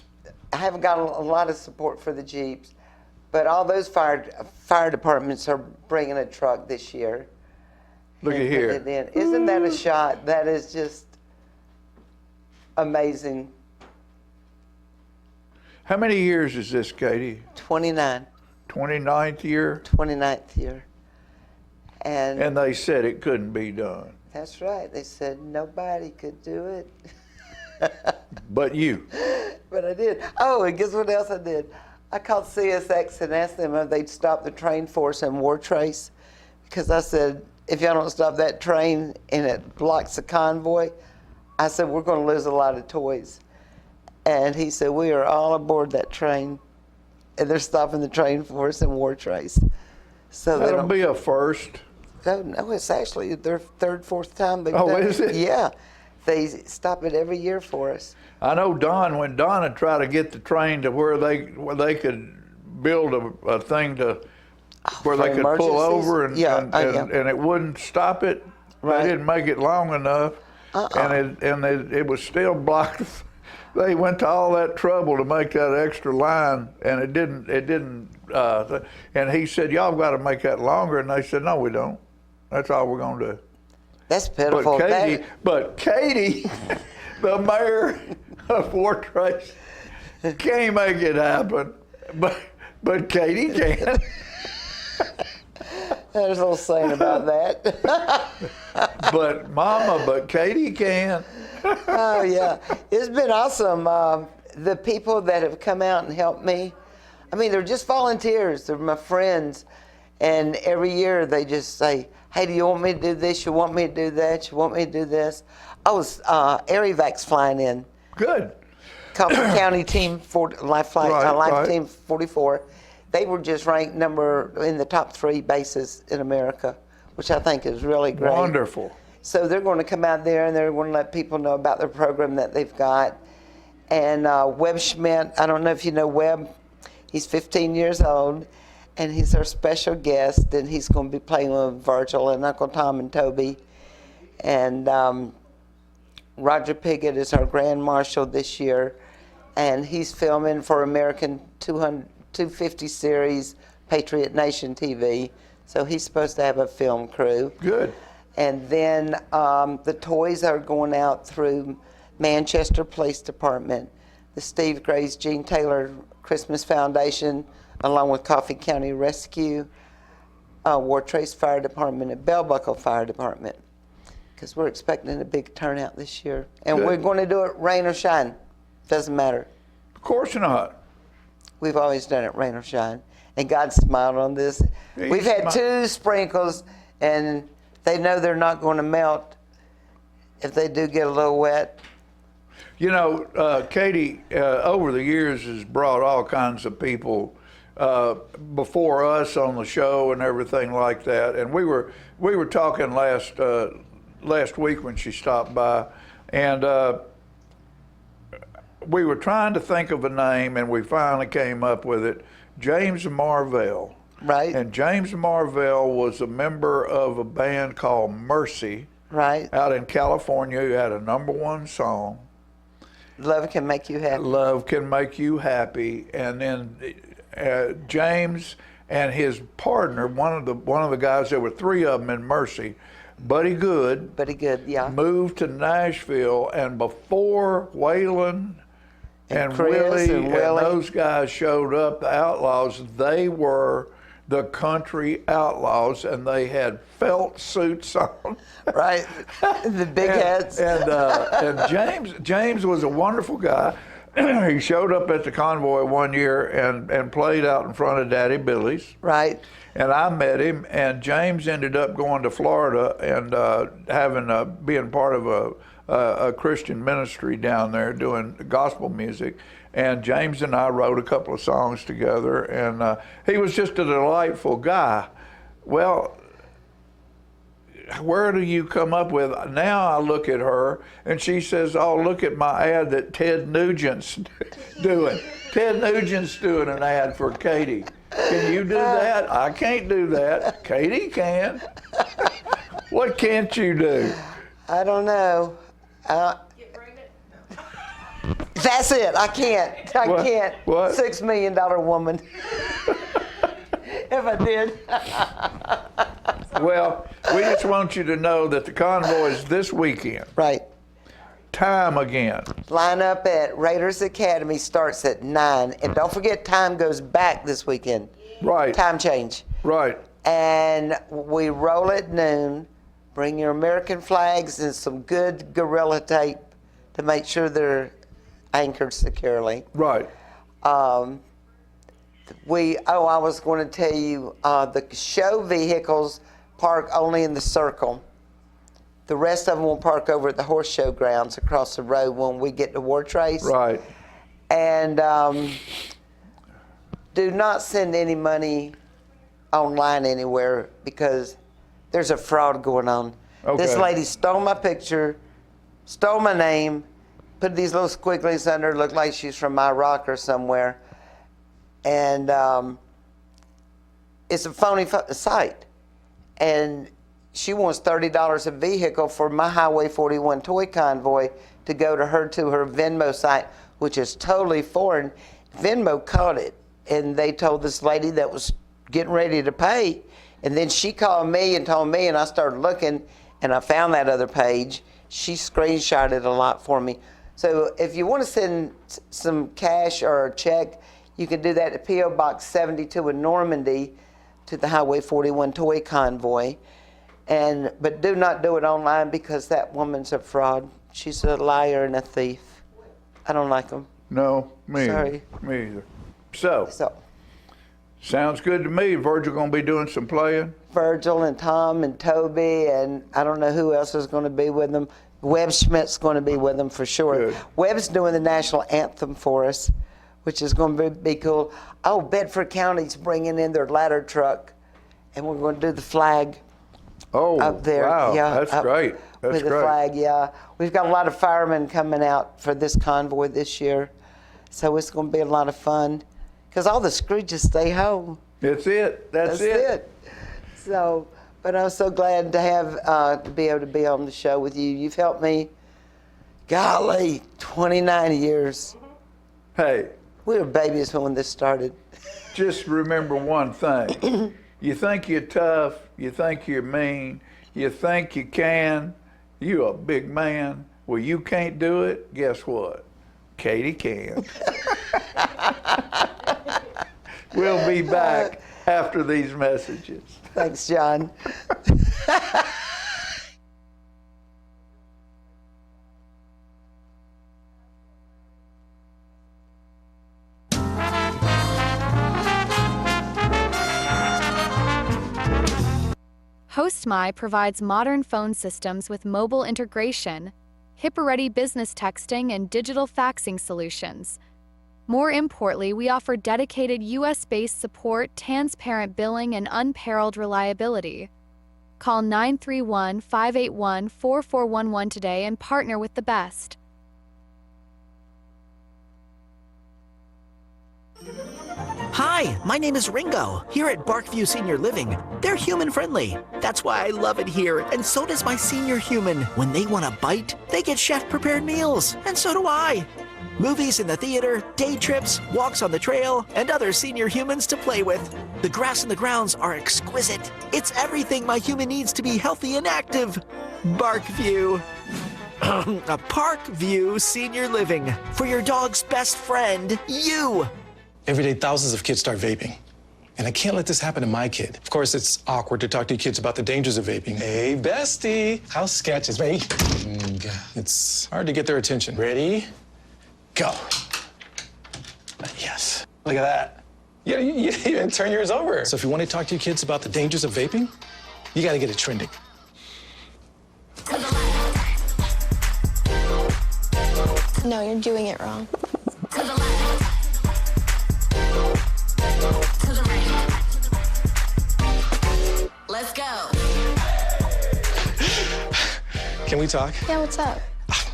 I haven't got a lot of support for the Jeeps, but all those fire departments are bringing a truck this year. Look at here. Isn't that a shot? That is just amazing. How many years is this, Katie? 29. 29th year? 29th year. And they said it couldn't be done. That's right. They said nobody could do it. But you. But I did. Oh, and guess what else I did? I called CSX and asked them if they'd stop the train for us in Wartrace, because I said, if y'all don't stop that train and it blocks the convoy, I said, we're going to lose a lot of toys. And he said, we are all aboard that train, and they're stopping the train for us in Wartrace. So that'll be a first. No, it's actually their third, fourth time they've done it. Is it? Yeah. They stop it every year for us. I know when Don had tried to get the train to where they could build a thing to where they could pull over and it wouldn't stop it. Right. They didn't make it long enough, and it was still blocked. They went to all that trouble to make that extra line, and it didn't. And he said, "Y'all got to make that longer," and they said, "No, we don't. That's all we're gonna do." That's pitiful. But Katie, the mayor of Wartrace, can't make it happen. But Katie can. There's a little saying about that. but Katie can. Oh yeah, it's been awesome. The people that have come out and helped me, I mean, they're just volunteers. They're my friends, and every year they just say, "Hey, do you want me to do this? You want me to do that? You want me to do this?" I was Air-Evac's flying in. Good. Coffee County Team Life Team 44. They were just ranked in the top 3 bases in America, which I think is really great. Wonderful. So they're going to come out there and they're going to let people know about their program that they've got. And Webb Schmidt, I don't know if you know Webb. He's 15 years old, and he's our special guest, and he's going to be playing with Virgil and Uncle Tom and Toby. And Roger Piggott is our Grand Marshal this year, and he's filming for American 250 series, Patriot Nation TV. So he's supposed to have a film crew. Good. And then the toys are going out through Manchester Police Department, the Steve Grace Gene Taylor Christmas Foundation, along with Coffee County Rescue, Wartrace Fire Department, and Bell Buckle Fire Department, because we're expecting a big turnout this year. And Good. We're going to do it rain or shine. Doesn't matter. Of course not. We've always done it rain or shine. And God smiled on this. We've had 2 sprinkles, and they know they're not going to melt if they do get a little wet. You know, Katie, over the years has brought all kinds of people before us on the show and everything like that. And we were talking last week when she stopped by, and we were trying to think of a name, and we finally came up with it, James Marvell. Right. And James Marvell was a member of a band called Mercy. Right. Out in California, who had a #1 song. Love Can Make You Happy. Love Can Make You Happy. And then James and his partner, one of the guys, there were 3 of them in Mercy, Buddy Good. Buddy Good, yeah. Moved to Nashville, and before Waylon and Willie and those guys showed up, the Outlaws, they were the country outlaws, and they had felt suits on. Right, the big hats. And James was a wonderful guy. He showed up at the Convoy one year and played out in front of Daddy Billy's. Right. And I met him, and James ended up going to Florida and being part of a Christian ministry down there doing gospel music. And James and I wrote a couple of songs together, and he was just a delightful guy. Well, where do you come up with? Now I look at her and she says, oh, look at my ad that Ted Nugent's doing. Ted Nugent's doing an ad for Katie. Can you do that? I can't do that. Katie can. What can't you do? I don't know. That's it. I can't. I can't. What? $6 million woman. If I did. Well, we just want you to know that the convoy is this weekend. Right. Time again. Line up at Raiders Academy, starts at 9. And don't forget, time goes back this weekend. Right. Time change. Right. And we roll at noon. Bring your American flags and some good Gorilla tape to make sure they're anchored securely. Right. I was going to tell you, the show vehicles park only in the circle. The rest of them will park over at the horse show grounds across the road when we get to War Trace. Right. And do not send any money online anywhere because there's a fraud going on. Okay. This lady stole my picture, stole my name, put these little squigglies under, looked like she's from Iraq or somewhere. And it's a phony site. And she wants $30 a vehicle for my Highway 41 toy convoy to go to her Venmo site, which is totally foreign. Venmo caught it, and they told this lady that was getting ready to pay. And then she called me and told me, and I started looking, and I found that other page. She screenshotted a lot for me. So if you want to send some cash or a check, you can do that to P.O. Box 72 in Normandy to the Highway 41 toy convoy. But do not do it online because that woman's a fraud. She's a liar and a thief. I don't like them. No, me Sorry. either. Me either. So, sounds good to me. Virgil going to be doing some playing? Virgil and Tom and Toby, and I don't know who else is going to be with them. Webb Schmidt's going to be with them for sure. Good. Webb's doing the national anthem for us, which is going to be cool. Oh, Bedford County's bringing in their ladder truck, and we're going to do the flag up there. Wow, yeah, that's great. That's with great. the flag, yeah. We've got a lot of firemen coming out for this convoy this year, so it's going to be a lot of fun because all the Scrooges stay home. That's it. That's it. So, but I'm so glad to have to be able to be on the show with you. You've helped me, golly, 29 years. Hey. We were babies when this started. Just remember one thing. You think you're tough, you think you're mean, you think you can, you're a big man. Well, you can't do it, guess what? Katie can. We'll be back after these messages. Thanks, John. HostMy provides modern phone systems with mobile integration, HIPAA-ready business texting, and digital faxing solutions. More importantly, we offer dedicated US-based support, transparent billing, and unparalleled reliability. Call 931-581-4411 today and partner with the best. Hi, my name is Ringo, here at Barkview Senior Living. They're human-friendly. That's why I love it here, and so does my senior human. When they want a bite, they get chef-prepared meals, and so do I. Movies in the theater, day trips, walks on the trail, and other senior humans to play with. The grass and the grounds are exquisite. It's everything my human needs to be healthy and active. Barkview. A Parkview Senior Living. For your dog's best friend, you. Every day, thousands of kids start vaping. And I can't let this happen to my kid. Of course, it's awkward to talk to your kids about the dangers of vaping. Hey, bestie, how sketch is me? It's hard to get their attention. Ready? Go. Yes. Look at that. You didn't even turn yours over. So if you want to talk to your kids about the dangers of vaping, you got to get it trending. No, you're doing it wrong. Let's go. Can we talk? Yeah, what's up?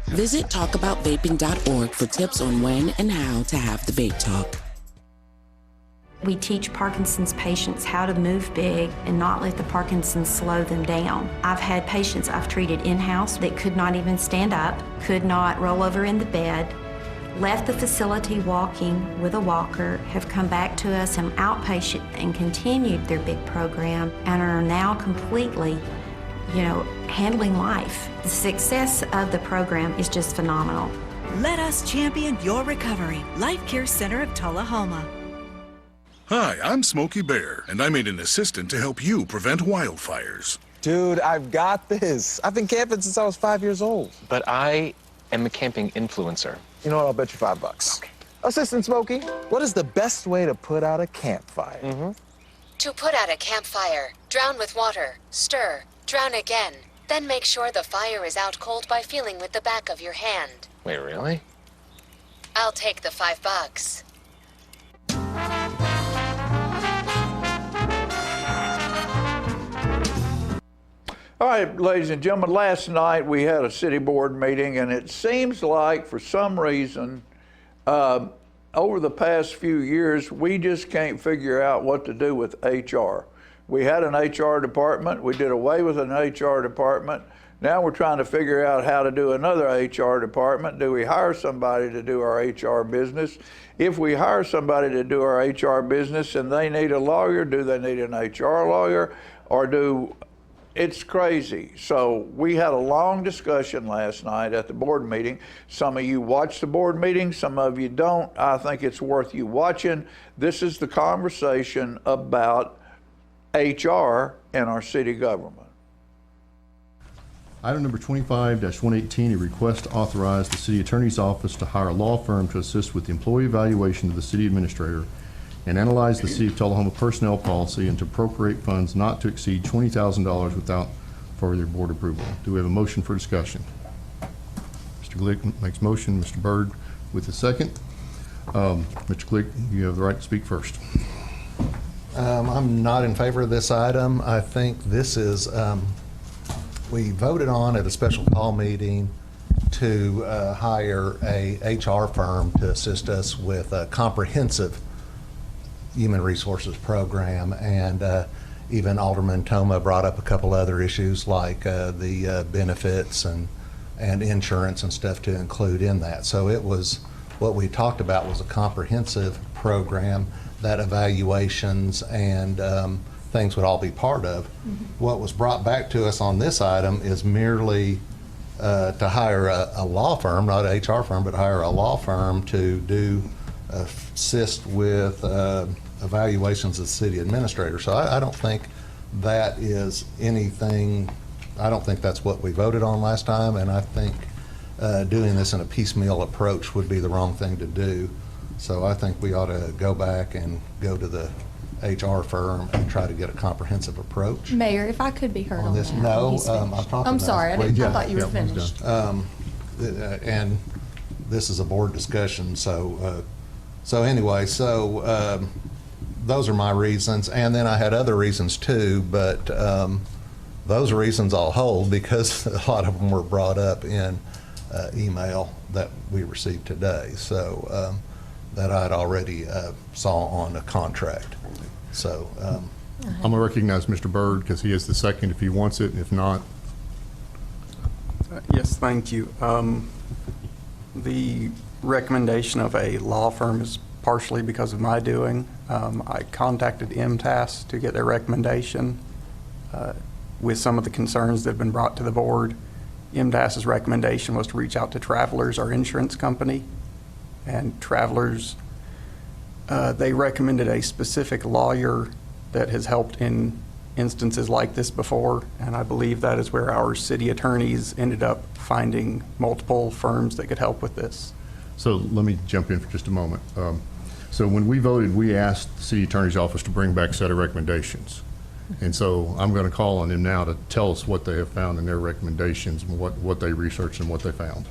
Visit talkaboutVaping.org for tips on when and how to have the vape talk. We teach Parkinson's patients how to move big and not let the Parkinson's slow them down. I've had patients I've treated in-house that could not even stand up, could not roll over in the bed, left the facility walking with a walker, have come back to us in outpatient and continued their big program and are now completely, handling life. The success of the program is just phenomenal. Let us champion your recovery. Life Care Center of Tullahoma. Hi, I'm Smokey Bear, and I made an assistant to help you prevent wildfires. Dude, I've got this. I've been camping since I was 5 years old. But I am a camping influencer. You know what? I'll bet you $5. Okay. Assistant Smokey, what is the best way to put out a campfire? To put out a campfire, drown with water, stir, drown again. Then make sure the fire is out cold by feeling with the back of your hand. Wait, really? I'll take the $5. All right, ladies and gentlemen, last night we had a city board meeting, and it seems like for some reason, over the past few years, we just can't figure out what to do with HR. We had an HR department. We did away with an HR department. Now we're trying to figure out how to do another HR department. Do we hire somebody to do our HR business? If we hire somebody to do our HR business and they need a lawyer, do they need an HR lawyer? It's crazy. So we had a long discussion last night at the board meeting. Some of you watched the board meeting, some of you don't. I think it's worth you watching. This is the conversation about HR in our city government. Item number 25-118, a request to authorize the city attorney's office to hire a law firm to assist with the employee evaluation of the city administrator and analyze the City of Tullahoma personnel policy and to appropriate funds not to exceed $20,000 without further board approval. Do we have a motion for discussion? Mr. Glick makes motion. Mr. Byrd with a second. Mr. Glick, you have the right to speak first. I'm not in favor of this item. I think this is, we voted on at a special call meeting to hire a HR firm to assist us with a comprehensive human resources program, and even Alderman Toma brought up a couple other issues like the benefits and insurance and stuff to include in that. So it was, what we talked about was a comprehensive program that evaluations and things would all be part of. What was brought back to us on this item is merely to hire a law firm, not an HR firm, but hire a law firm to do assist with evaluations of the city administrator. So I don't think that is anything, I don't think that's what we voted on last time, and I think doing this in a piecemeal approach would be the wrong thing to do. So I think we ought to go back and go to the HR firm and try to get a comprehensive approach. Mayor, if I could be heard on this. that. No, I'm talking I'm sorry, I thought you were Yeah, finished. and this is a board discussion, so anyway, those are my reasons, and then I had other reasons too, but those reasons I'll hold because a lot of them were brought up in email that we received today, so that I'd already saw on a contract. So I'm gonna recognize Mr. Byrd because he has the second if he wants it, and if not. Yes, thank you. The recommendation of a law firm is partially because of my doing. I contacted MTAS to get their recommendation with some of the concerns that have been brought to the board. MTAS's recommendation was to reach out to Travelers, our insurance company, and Travelers, they recommended a specific lawyer that has helped in instances like this before, and I believe that is where our city attorneys ended up finding multiple firms that could help with this. So let me jump in for just a moment. So when we voted, we asked the city attorney's office to bring back a set of recommendations. And so I'm going to call on them now to tell us what they have found in their recommendations and what they researched and what they found.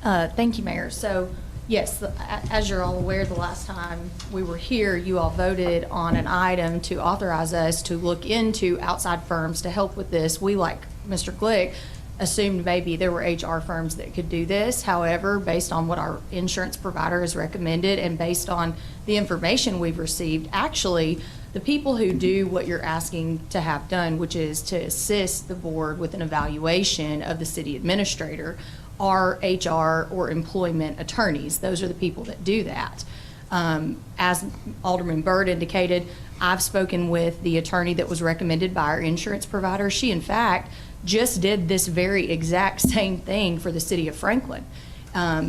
Thank you, Mayor. So yes, as you're all aware, the last time we were here, you all voted on an item to authorize us to look into outside firms to help with this. We, like Mr. Glick, assumed maybe there were HR firms that could do this. However, based on what our insurance provider has recommended and based on the information we've received, actually, the people who do what you're asking to have done, which is to assist the board with an evaluation of the city administrator, are HR or employment attorneys. Those are the people that do that. As Alderman Byrd indicated, I've spoken with the attorney that was recommended by our insurance provider. She, in fact, just did this very exact same thing for the city of Franklin.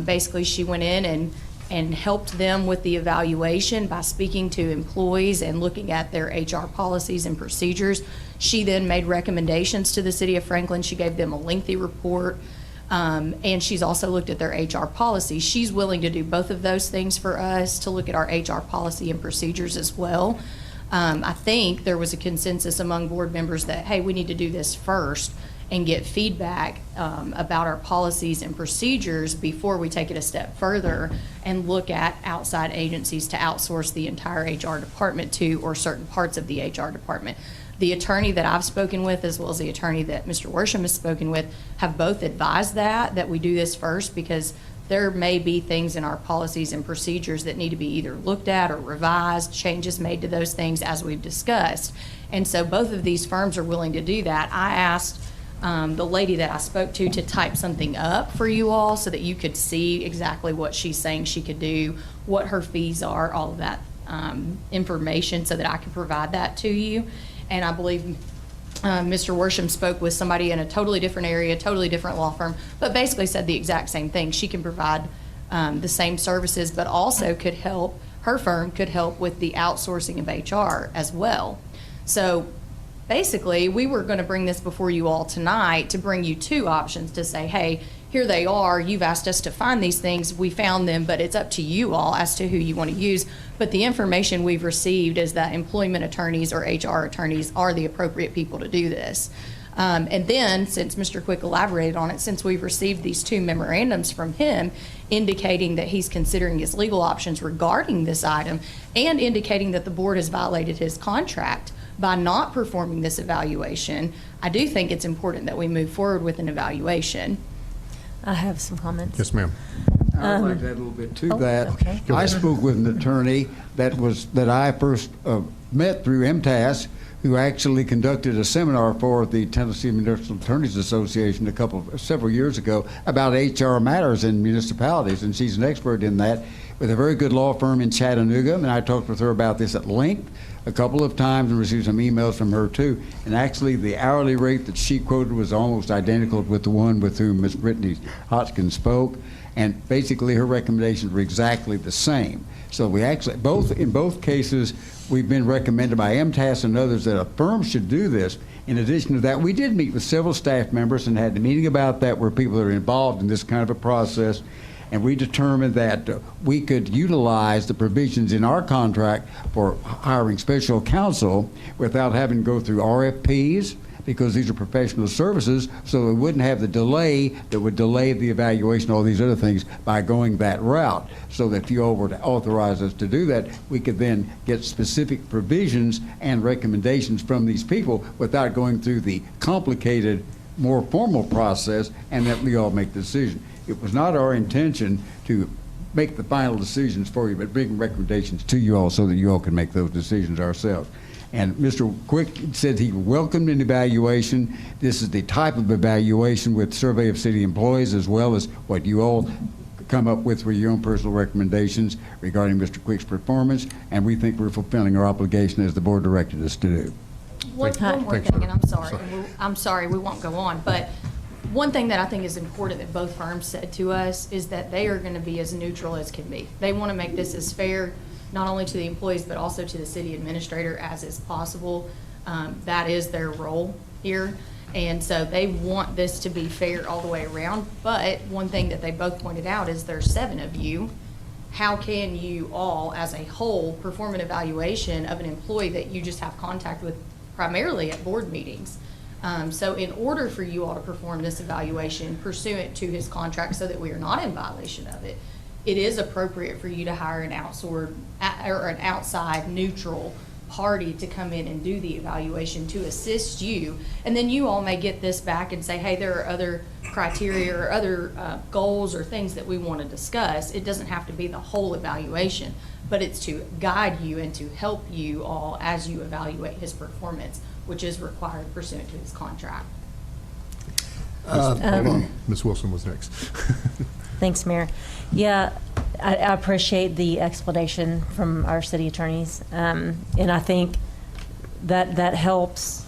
Basically, she went in and helped them with the evaluation by speaking to employees and looking at their HR policies and procedures. She then made recommendations to the city of Franklin. She gave them a lengthy report. And she's also looked at their HR policy. She's willing to do both of those things for us, to look at our HR policy and procedures as well. I think there was a consensus among board members that, hey, we need to do this first and get feedback about our policies and procedures before we take it a step further and look at outside agencies to outsource the entire HR department to, or certain parts of the HR department. The attorney that I've spoken with, as well as the attorney that Mr. Worsham has spoken with, have both advised that we do this first, because there may be things in our policies and procedures that need to be either looked at or revised, changes made to those things as we've discussed. And so both of these firms are willing to do that. I asked the lady that I spoke to type something up for you all so that you could see exactly what she's saying she could do, what her fees are, all of that information, so that I could provide that to you. And I believe Mr. Worsham spoke with somebody in a totally different area, totally different law firm, but basically said the exact same thing. She can provide the same services, but also could help, her firm could help with the outsourcing of HR as well. So basically, we were going to bring this before you all tonight to bring you two options, to say, hey, here they are. You've asked us to find these things. We found them, but it's up to you all as to who you want to use. But the information we've received is that employment attorneys or HR attorneys are the appropriate people to do this. And then, since Mr. Quick elaborated on it, since we've received these two memorandums from him indicating that he's considering his legal options regarding this item and indicating that the board has violated his contract by not performing this evaluation, I do think it's important that we move forward with an evaluation. I have some comments. Yes, ma'am. I'd like to add a little bit to that. Okay. I spoke with an attorney that I first met through MTAS, who actually conducted a seminar for the Tennessee Municipal Attorneys Association several years ago about HR matters in municipalities, and she's an expert in that with a very good law firm in Chattanooga. And I talked with her about this at length a couple of times and received some emails from her too. And actually the hourly rate that she quoted was almost identical with the one with whom Ms. Brittany Hodgkin spoke. And basically her recommendations were exactly the same. So we actually, in both cases, we've been recommended by MTAS and others that a firm should do this. In addition to that, we did meet with several staff members and had a meeting about that where people are involved in this kind of a process. And we determined that we could utilize the provisions in our contract for hiring special counsel without having to go through RFPs, because these are professional services, so we wouldn't have the delay that would delay the evaluation, all these other things, by going that route. So that if you all were to authorize us to do that, we could then get specific provisions and recommendations from these people without going through the complicated, more formal process, and that we all make the decision. It was not our intention to make the final decisions for you, but bring recommendations to you all so that you all can make those decisions ourselves. And Mr. Quick said he welcomed an evaluation. This is the type of evaluation with survey of city employees, as well as what you all come up with for your own personal recommendations regarding Mr. Quick's performance, and we think we're fulfilling our obligation as the board directed us to do. One more thing, and I'm sorry, we won't go on, but one thing that I think is important that both firms said to us is that they are going to be as neutral as can be. They want to make this as fair, not only to the employees, but also to the city administrator as is possible. That is their role here. And so they want this to be fair all the way around. But one thing that they both pointed out is there's 7 of you. How can you all, as a whole, perform an evaluation of an employee that you just have contact with primarily at board meetings? So in order for you all to perform this evaluation pursuant to his contract so that we are not in violation of it, it is appropriate for you to hire an outside neutral party to come in and do the evaluation to assist you. And then you all may get this back and say, hey, there are other criteria or other goals or things that we want to discuss. It doesn't have to be the whole evaluation, but it's to guide you and to help you all as you evaluate his performance, which is required pursuant to his contract. Hold on. Ms. Wilson was next. Thanks, Mayor. Yeah, I appreciate the explanation from our city attorneys. And I think that helps,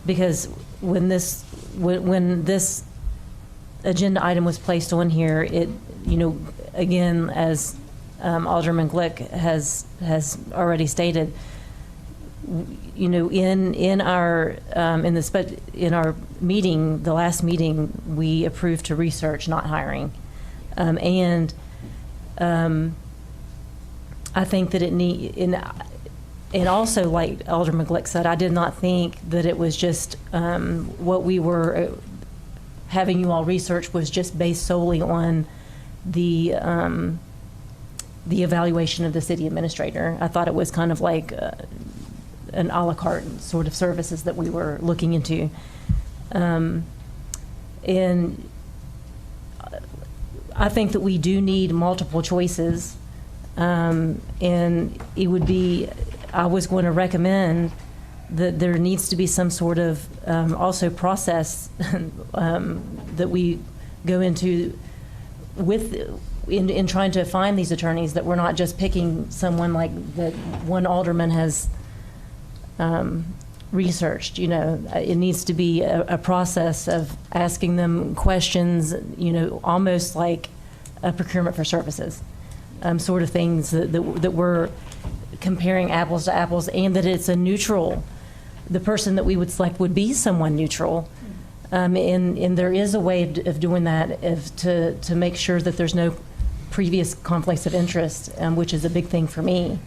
because when this agenda item was placed on here, it, again, as Alderman Glick has already stated, in our meeting, the last meeting, we approved to research, not hiring. I think that and also, like Alderman Glick said, I did not think that it was just what we were having you all research was just based solely on the evaluation of the city administrator. I thought it was kind of like an a la carte sort of services that we were looking into. And I think that we do need multiple choices. And it would be, I was going to recommend that there needs to be some sort of also process that we go into in trying to find these attorneys, that we're not just picking someone like that one alderman has researched. It needs to be a process of asking them questions, almost like a procurement for services, sort of things that we're comparing apples to apples, and that it's a neutral, the person that we would select would be someone neutral. And there is a way of doing that, to make sure that there's no previous conflicts of interest, which is a big thing for me.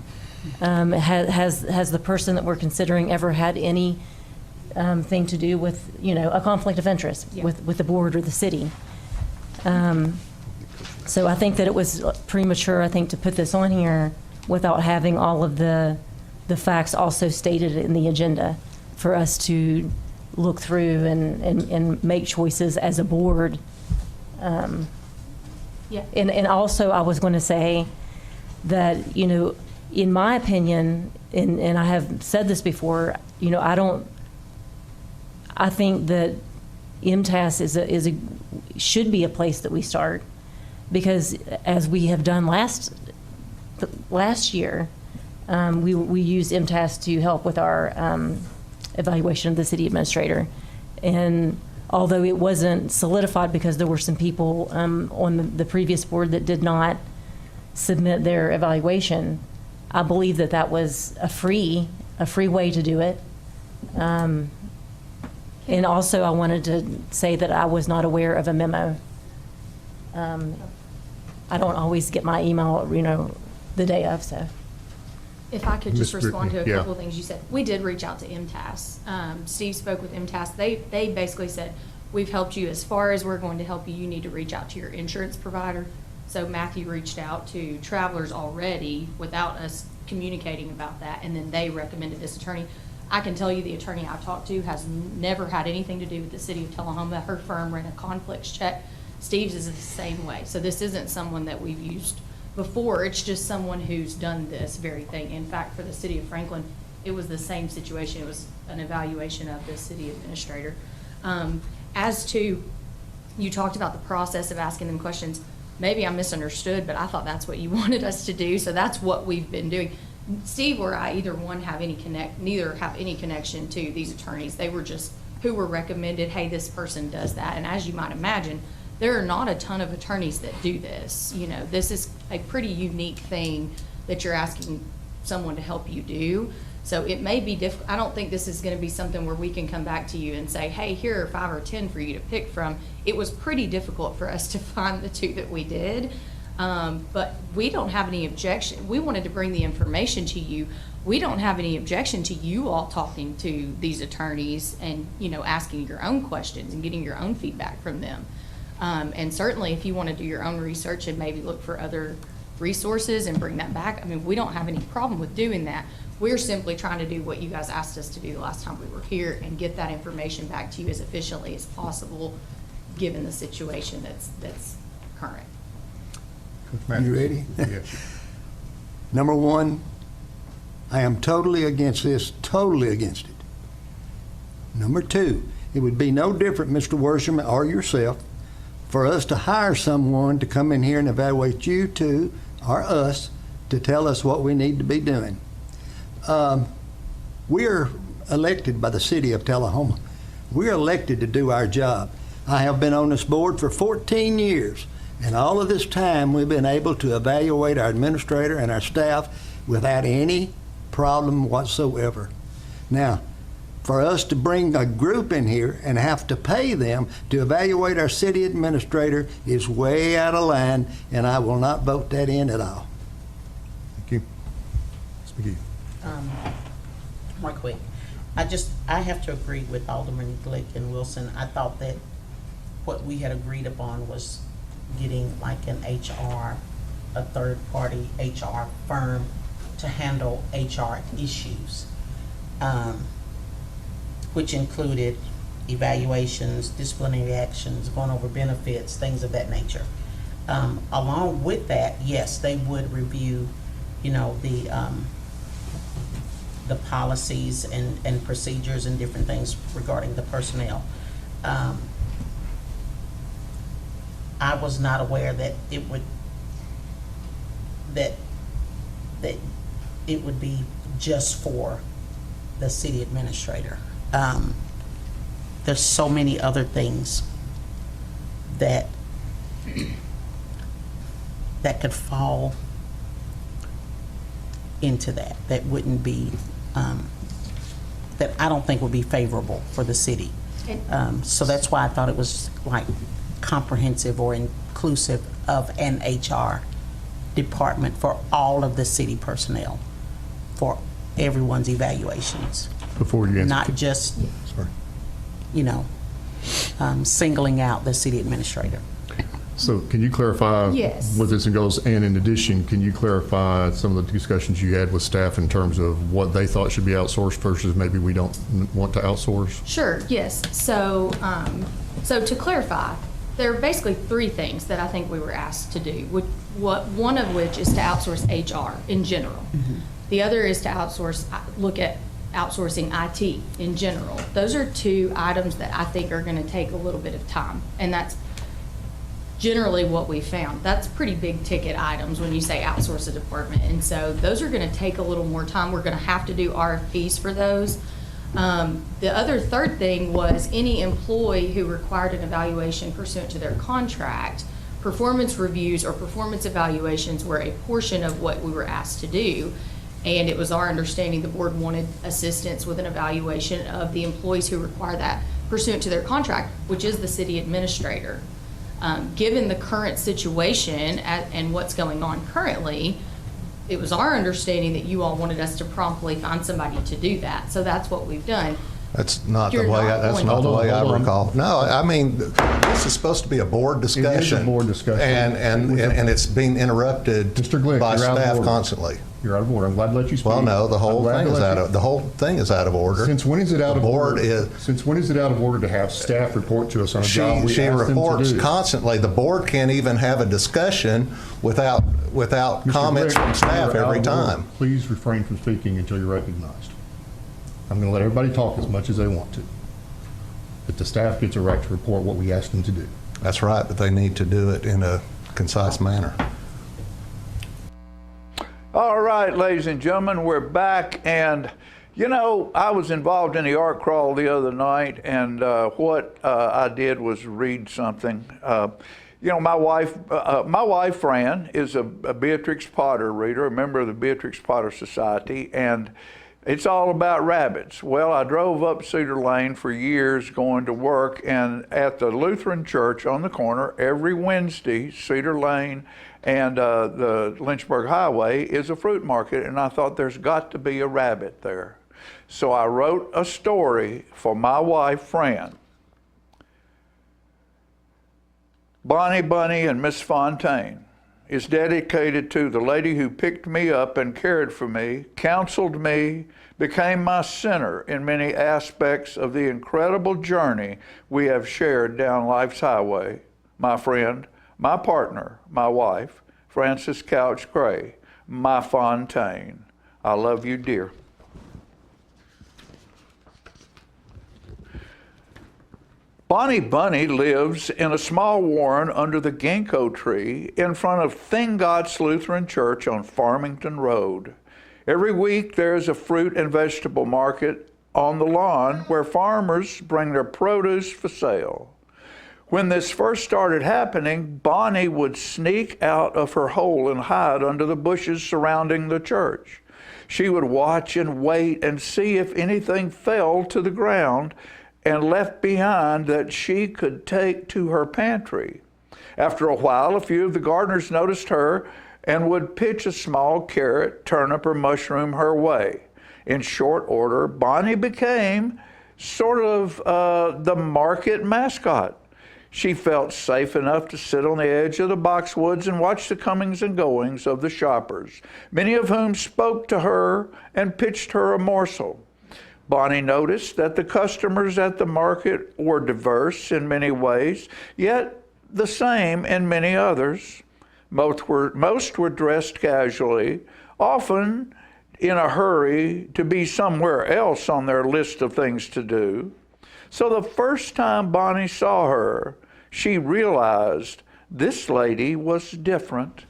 Has the person that we're considering ever had any thing to do with, a conflict of interest with the board or the city? So I think that it was premature, I think, to put this on here without having all of the facts also stated in the agenda for us to look through and make choices as a board. And also, I was going to say that, in my opinion, and I have said this before, I think that MTAS should be a place that we start, because as we have done last year, we used MTAS to help with our evaluation of the city administrator. And although it wasn't solidified because there were some people on the previous board that did not submit their evaluation, I believe that was a free way to do it. And also, I wanted to say that I was not aware of a memo. I don't always get my email, the day of, so. If I could just Ms. respond to a Brittany, couple of things you said. We did reach out to MTAS. Steve spoke with MTAS. They basically said, we've helped you as far as we're going to help you. You need to reach out to your insurance provider. So Matthew reached out to Travelers already without us communicating about that, and then they recommended this attorney. I can tell you the attorney I talked to has never had anything to do with the city of Tullahoma. Her firm ran a conflicts check. Steve's is the same way. So this isn't someone that we've used before. It's just someone who's done this very thing. In fact, for the city of Franklin, it was the same situation. It was an evaluation of the city administrator. As to, you talked about the process of asking them questions. Maybe I misunderstood, but I thought that's what you wanted us to do. So that's what we've been doing. Steve or I, neither have any connection to these attorneys. They were just who were recommended, hey, this person does that. And as you might imagine, there are not a ton of attorneys that do this. This is a pretty unique thing that you're asking someone to help you do. So it may be difficult. I don't think this is going to be something where we can come back to you and say, hey, here are 5 or 10 for you to pick from. It was pretty difficult for us to find the 2 that we did. But we don't have any objection. We wanted to bring the information to you. We don't have any objection to you all talking to these attorneys and, asking your own questions and getting your own feedback from them. And certainly if you want to do your own research and maybe look for other resources and bring that back, we don't have any problem with doing that. We're simply trying to do what you guys asked us to do the last time we were here and get that information back to you as efficiently as possible, given the situation that's current. You ready? Yes. Number one, I am totally against this, totally against it. Number two, it would be no different, Mr. Worsham or yourself, for us to hire someone to come in here and evaluate you two, or us, to tell us what we need to be doing. We're elected by the city of Tullahoma. We're elected to do our job. I have been on this board for 14 years, and all of this time we've been able to evaluate our administrator and our staff without any problem whatsoever. Now, for us to bring a group in here and have to pay them to evaluate our city administrator is way out of line, and I will not vote that in at all. Thank you. Ms. McGee. More quick. I have to agree with Alderman Glick and Wilson. I thought that what we had agreed upon was getting like an HR, a third-party HR firm to handle HR issues, which included evaluations, disciplinary actions, going over benefits, things of that nature. Along with that, yes, they would review, the policies and procedures and different things regarding the personnel. I was not aware that it would be just for the city administrator. There's so many other things that could fall into that wouldn't be, that I don't think would be favorable for the city. So that's why I thought it was like comprehensive or inclusive of an HR department for all of the city personnel, for everyone's evaluations. Before you answer. Not just, singling out the city administrator. So can you clarify Yes. what this goes, and in addition, can you clarify some of the discussions you had with staff in terms of what they thought should be outsourced versus maybe we don't want to outsource? Sure, yes. So, so to clarify, there are basically three things that I think we were asked to do. One of which is to outsource HR in general. Mm-hmm. The other is to look at outsourcing IT in general. Those are two items that I think are going to take a little bit of time, and that's generally what we found. That's pretty big ticket items when you say outsource a department, and so those are going to take a little more time. We're going to have to do RFPs for those. The third thing was any employee who required an evaluation pursuant to their contract, performance reviews or performance evaluations were a portion of what we were asked to do. And it was our understanding the board wanted assistance with an evaluation of the employees who require that pursuant to their contract, which is the city administrator. Given the current situation and what's going on currently, it was our understanding that you all wanted us to promptly find somebody to do that. So that's what we've done. That's not You're the way. not That's going not to- the way I Hold on. recall. No, I mean, this is supposed to be a board discussion. It is a board discussion. And it's being interrupted Mr. Glick, by you're out of staff order. constantly. You're out of order. I'm glad to let you speak. Well, no, the I'm whole glad thing to is let out you- of the whole thing is out of order. Since when is it out The of board order? Since when is it out of order to have staff report to us on a job we She asked them to reports do? constantly. The board can't even have a discussion without Mr. comments Glick, from staff you're out every of order. time. Please refrain from speaking until you're recognized. I'm going to let everybody talk as much as they want to. But the staff gets a right to report what we asked them to do. That's right, but they need to do it in a concise manner. All right, ladies and gentlemen, we're back, and I was involved in the art crawl the other night, and what I did was read something. My wife Fran is a Beatrix Potter reader, a member of the Beatrix Potter Society, and it's all about rabbits. Well, I drove up Cedar Lane for years going to work, and at the Lutheran Church on the corner, every Wednesday, Cedar Lane and the Lynchburg Highway is a fruit market, and I thought there's got to be a rabbit there. So I wrote a story for my wife, Fran. Bonnie Bunny and Miss Fontaine. is dedicated to the lady who picked me up and cared for me, counseled me, became my center in many aspects of the incredible journey we have shared down life's highway. My friend, my partner, my wife, Frances Couch Gray, my Fontaine. I love you, dear. Bonnie Bunny lives in a small warren under the ginkgo tree in front of Thingott's Lutheran Church on Farmington Road. Every week there is a fruit and vegetable market on the lawn where farmers bring their produce for sale. When this first started happening, Bonnie would sneak out of her hole and hide under the bushes surrounding the church. She would watch and wait and see if anything fell to the ground and left behind that she could take to her pantry. After a while, a few of the gardeners noticed her and would pitch a small carrot, turnip, or mushroom her way. In short order, Bonnie became sort of the market mascot. She felt safe enough to sit on the edge of the boxwoods and watch the comings and goings of the shoppers, many of whom spoke to her and pitched her a morsel. Bonnie noticed that the customers at the market were diverse in many ways, yet the same in many others. Most were dressed casually, often in a hurry to be somewhere else on their list of things to do. So the first time Bonnie saw her, she realized this lady was different.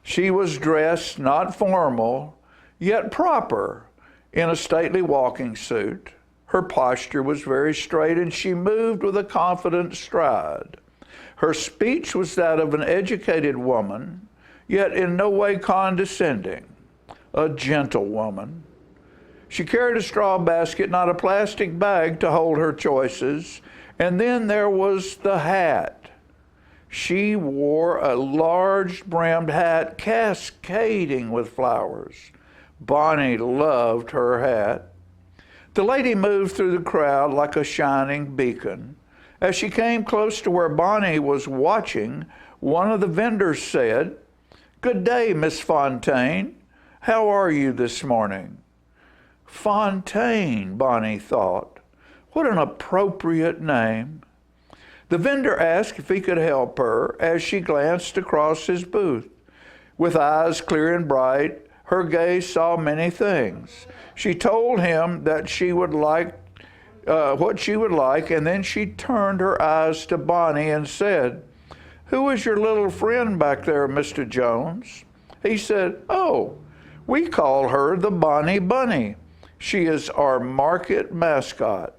She was dressed not formal, yet proper, in a stately walking suit. Her posture was very straight, and she moved with a confident stride. Her speech was that of an educated woman, yet in no way condescending, a gentle woman. She carried a straw basket, not a plastic bag, to hold her choices. And then there was the hat. She wore a large-brimmed hat cascading with flowers. Bonnie loved her hat. The lady moved through the crowd like a shining beacon. As she came close to where Bonnie was watching, one of the vendors said, "Good day, Miss Fontaine. How are you this morning?" Fontaine, Bonnie thought. What an appropriate name. The vendor asked if he could help her as she glanced across his booth. With eyes clear and bright, her gaze saw many things. She told him that she would like what she would like, and then she turned her eyes to Bonnie and said, "Who is your little friend back there, Mr. Jones?" He said, "Oh, we call her the Bonnie Bunny. She is our market mascot."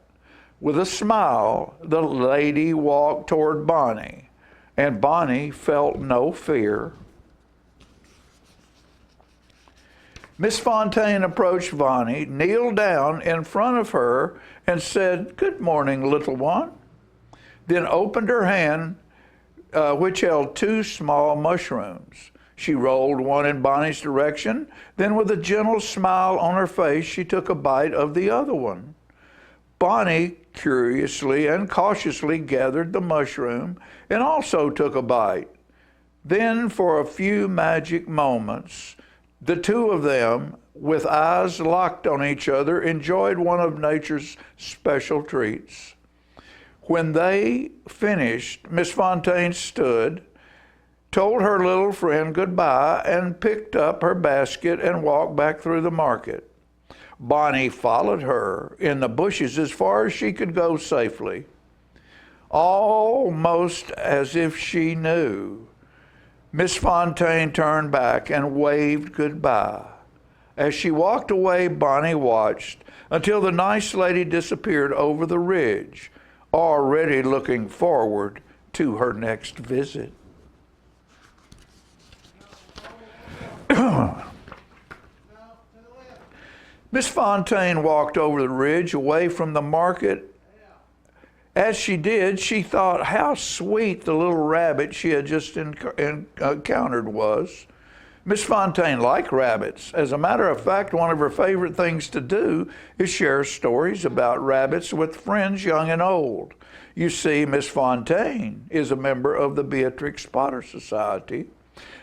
With a smile, the lady walked toward Bonnie, and Bonnie felt no fear. Miss Fontaine approached Bonnie, kneeled down in front of her, and said, "Good morning, little one," then opened her hand, which held 2 small mushrooms. She rolled one in Bonnie's direction, then with a gentle smile on her face, she took a bite of the other one. Bonnie curiously and cautiously gathered the mushroom and also took a bite. Then, for a few magic moments, the two of them, with eyes locked on each other, enjoyed one of nature's special treats. When they finished, Miss Fontaine stood, told her little friend goodbye, and picked up her basket and walked back through the market. Bonnie followed her in the bushes as far as she could go safely, almost as if she knew. Miss Fontaine turned back and waved goodbye. As she walked away, Bonnie watched until the nice lady disappeared over the ridge, already looking forward to her next visit. Miss Fontaine walked over the ridge away from the market. As she did, she thought how sweet the little rabbit she had just encountered was. Miss Fontaine liked rabbits. As a matter of fact, one of her favorite things to do is share stories about rabbits with friends young and old. You see, Miss Fontaine is a member of the Beatrix Potter Society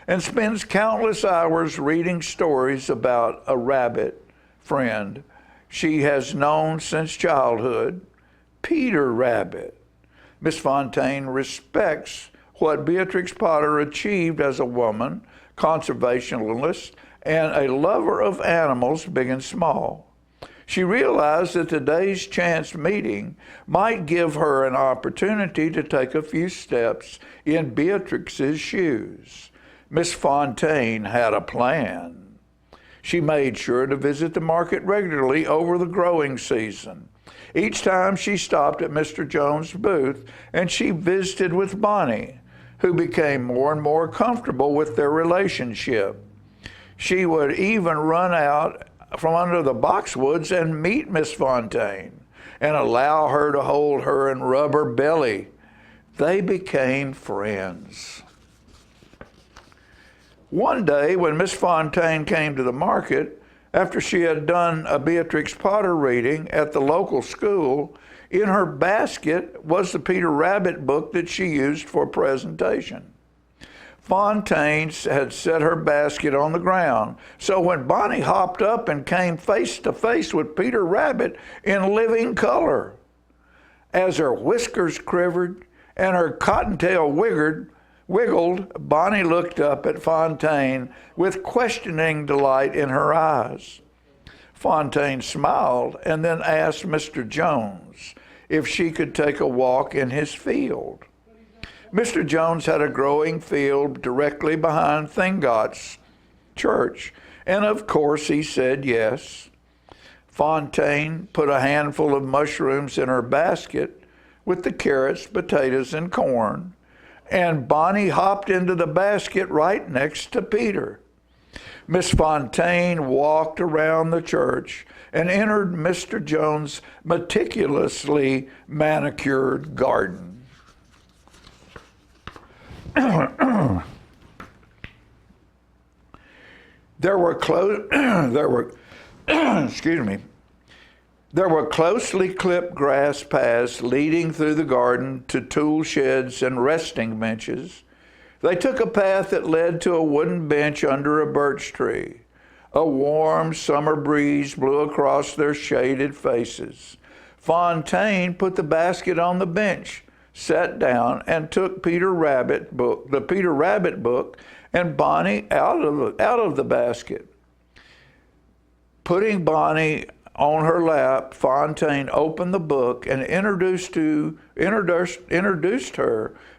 and spends countless hours reading stories about a rabbit friend she has known since childhood, Peter Rabbit. Miss Fontaine respects what Beatrix Potter achieved as a woman, conservationalist, and a lover of animals, big and small. She realized that today's chance meeting might give her an opportunity to take a few steps in Beatrix's shoes. Miss Fontaine had a plan. She made sure to visit the market regularly over the growing season. Each time she stopped at Mr. Jones' booth, and she visited with Bonnie, who became more and more comfortable with their relationship. She would even run out from under the boxwoods and meet Miss Fontaine and allow her to hold her and rub her belly. They became friends. One day when Miss Fontaine came to the market, after she had done a Beatrix Potter reading at the local school, in her basket was the Peter Rabbit book that she used for presentation. Fontaine had set her basket on the ground, so when Bonnie hopped up and came face to face with Peter Rabbit in living color, as her whiskers quivered and her cottontail wiggled, Bonnie looked up at Fontaine with questioning delight in her eyes. Fontaine smiled and then asked Mr. Jones if she could take a walk in his field. Mr. Jones had a growing field directly behind Thingot's church, and of course he said yes. Fontaine put a handful of mushrooms in her basket with the carrots, potatoes, and corn, and Bonnie hopped into the basket right next to Peter. Miss Fontaine walked around the church and entered Mr. Jones' meticulously manicured garden. There were closely clipped grass paths leading through the garden to tool sheds and resting benches. They took a path that led to a wooden bench under a birch tree. A warm summer breeze blew across their shaded faces. Fontaine put the basket on the bench, sat down, and took the Peter Rabbit book and Bonnie out of the basket. Putting Bonnie on her lap, Fontaine opened the book and introduced her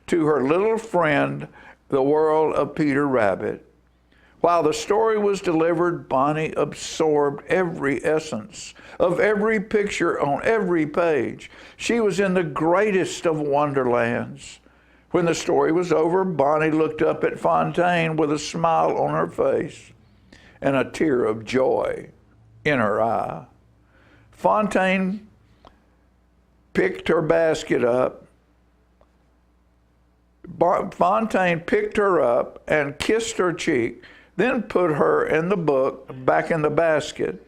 to her little friend, the world of Peter Rabbit. While the story was delivered, Bonnie absorbed every essence of every picture on every page. She was in the greatest of wonderlands. When the story was over, Bonnie looked up at Fontaine with a smile on her face and a tear of joy in her eye. Fontaine picked her basket up. Fontaine picked her up and kissed her cheek, then put her and the book back in the basket.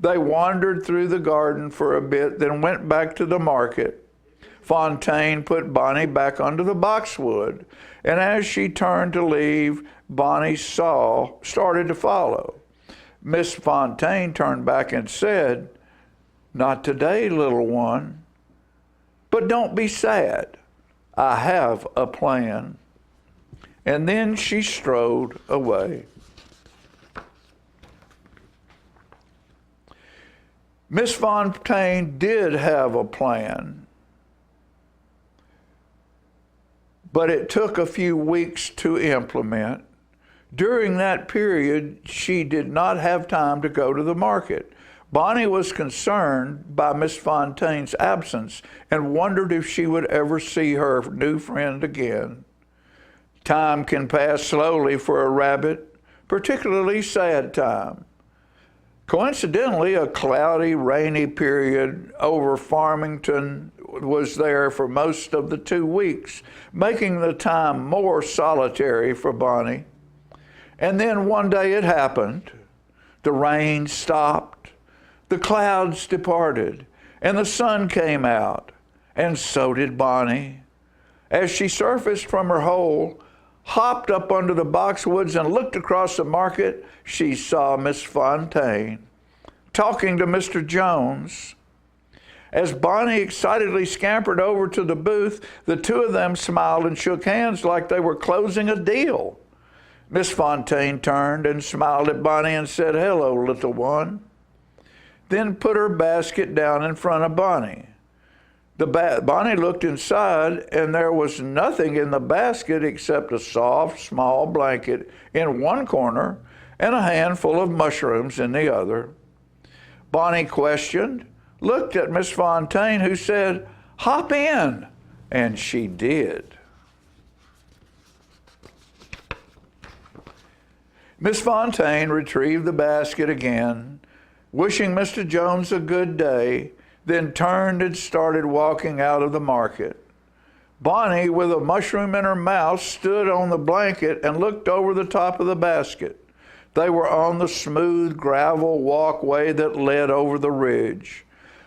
They wandered through the garden for a bit, then went back to the market. Fontaine put Bonnie back under the boxwood, and as she turned to leave, Bonnie started to follow. Miss Fontaine turned back and said, "Not today, little one. But don't be sad. I have a plan." And then she strode away. Miss Fontaine did have a plan, but it took a few weeks to implement. During that period, she did not have time to go to the market. Bonnie was concerned by Miss Fontaine's absence and wondered if she would ever see her new friend again. Time can pass slowly for a rabbit, particularly sad time. Coincidentally, a cloudy, rainy period over Farmington was there for most of the 2 weeks, making the time more solitary for Bonnie. And then one day it happened. The rain stopped, the clouds departed, and the sun came out, and so did Bonnie. As she surfaced from her hole, hopped up under the boxwoods and looked across the market, she saw Miss Fontaine talking to Mr. Jones. As Bonnie excitedly scampered over to the booth, the two of them smiled and shook hands like they were closing a deal. Miss Fontaine turned and smiled at Bonnie and said, "Hello, little one." Then put her basket down in front of Bonnie. Bonnie looked inside, and there was nothing in the basket except a soft, small blanket in one corner and a handful of mushrooms in the other. Bonnie questioned, looked at Miss Fontaine, who said, "Hop in," and she did. Miss Fontaine retrieved the basket again, wishing Mr. Jones a good day, then turned and started walking out of the market. Bonnie, with a mushroom in her mouth, stood on the blanket and looked over the top of the basket. They were on the smooth gravel walkway that led over the ridge.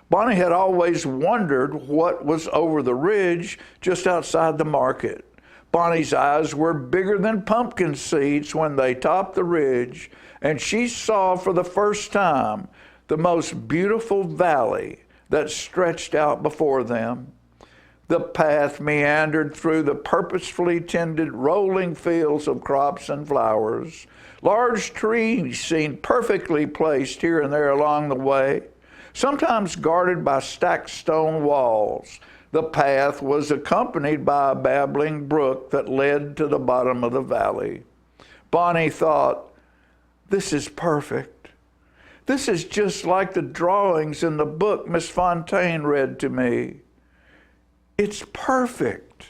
Bonnie had always wondered what was over the ridge just outside the market. Bonnie's eyes were bigger than pumpkin seeds when they topped the ridge, and she saw for the first time the most beautiful valley that stretched out before them. The path meandered through the purposefully tended rolling fields of crops and flowers. Large trees seemed perfectly placed here and there along the way, sometimes guarded by stacked stone walls. The path was accompanied by a babbling brook that led to the bottom of the valley. Bonnie thought, "This is perfect. This is just like the drawings in the book Miss Fontaine read to me. It's perfect."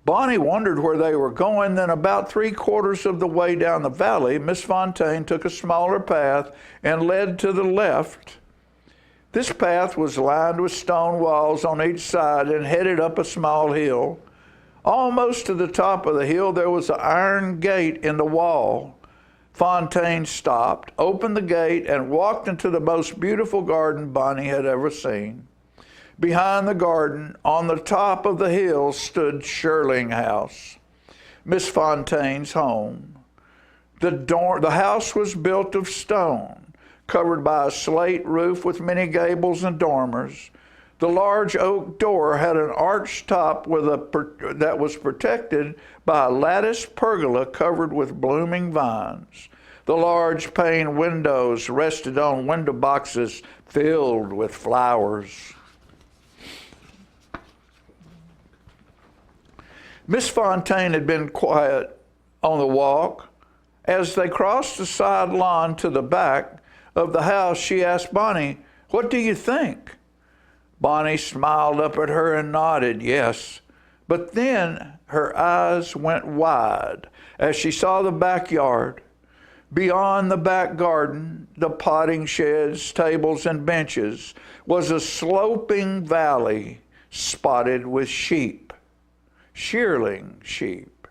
Bonnie wondered where they were going. Then about 3/4 of the way down the valley, Miss Fontaine took a smaller path and led to the left. This path was lined with stone walls on each side and headed up a small hill. Almost to the top of the hill, there was an iron gate in the wall. Fontaine stopped, opened the gate, and walked into the most beautiful garden Bonnie had ever seen. Behind the garden, on the top of the hill, stood Shirling House, Miss Fontaine's home. The house was built of stone, covered by a slate roof with many gables and dormers. The large oak door had an arched top that was protected by a lattice pergola covered with blooming vines. The large pane windows rested on window boxes filled with flowers. Miss Fontaine had been quiet on the walk. As they crossed the side lawn to the back of the house, she asked Bonnie, "What do you think?" Bonnie smiled up at her and nodded yes. But then her eyes went wide as she saw the backyard. Beyond the back garden, the potting sheds, tables, and benches, was a sloping valley spotted with sheep, shearling sheep.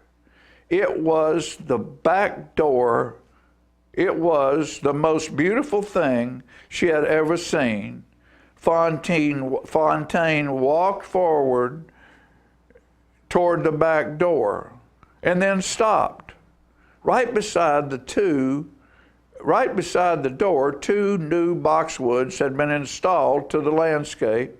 It was the back door. It was the most beautiful thing she had ever seen. Fontaine walked forward toward the back door and then stopped. Right beside the door, 2 new boxwoods had been installed to the landscape.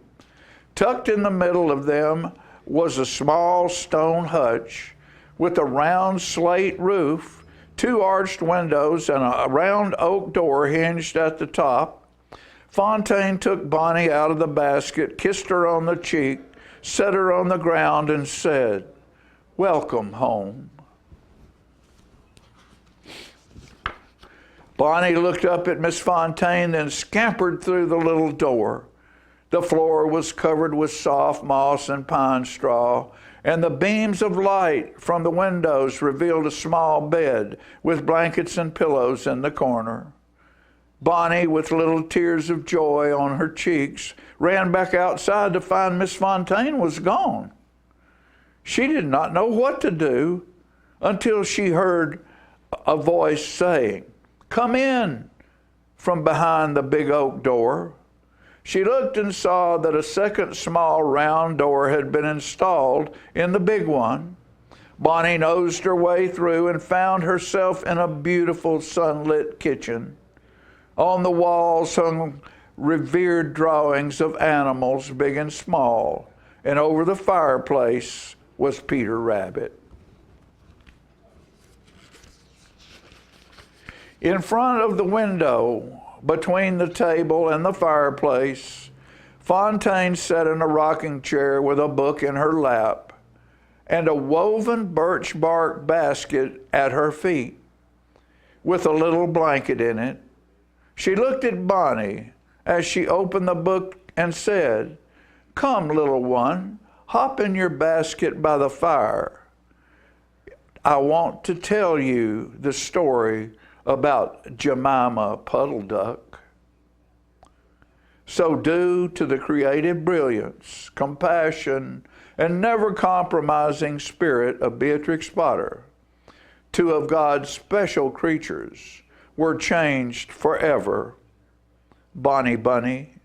Tucked in the middle of them was a small stone hutch with a round slate roof, 2 arched windows, and a round oak door hinged at the top. Fontaine took Bonnie out of the basket, kissed her on the cheek, set her on the ground, and said, "Welcome home." Bonnie looked up at Miss Fontaine, then scampered through the little door. The floor was covered with soft moss and pine straw, and the beams of light from the windows revealed a small bed with blankets and pillows in the corner. Bonnie, with little tears of joy on her cheeks, ran back outside to find Miss Fontaine was gone. She did not know what to do until she heard a voice saying, "Come in. from behind the big oak door. She looked and saw that a second small round door had been installed in the big one. Bonnie nosed her way through and found herself in a beautiful sunlit kitchen. On the walls hung revered drawings of animals, big and small, and over the fireplace was Peter Rabbit. In front of the window, between the table and the fireplace, Fontaine sat in a rocking chair with a book in her lap and a woven birch bark basket at her feet with a little blanket in it. She looked at Bonnie as she opened the book and said, "Come, little one, hop in your basket by the fire. I want to tell you the story about Jemima Puddle Duck." So due to the creative brilliance, compassion, and never compromising spirit of Beatrix Potter, two of God's special creatures were changed forever, Bonnie Bunny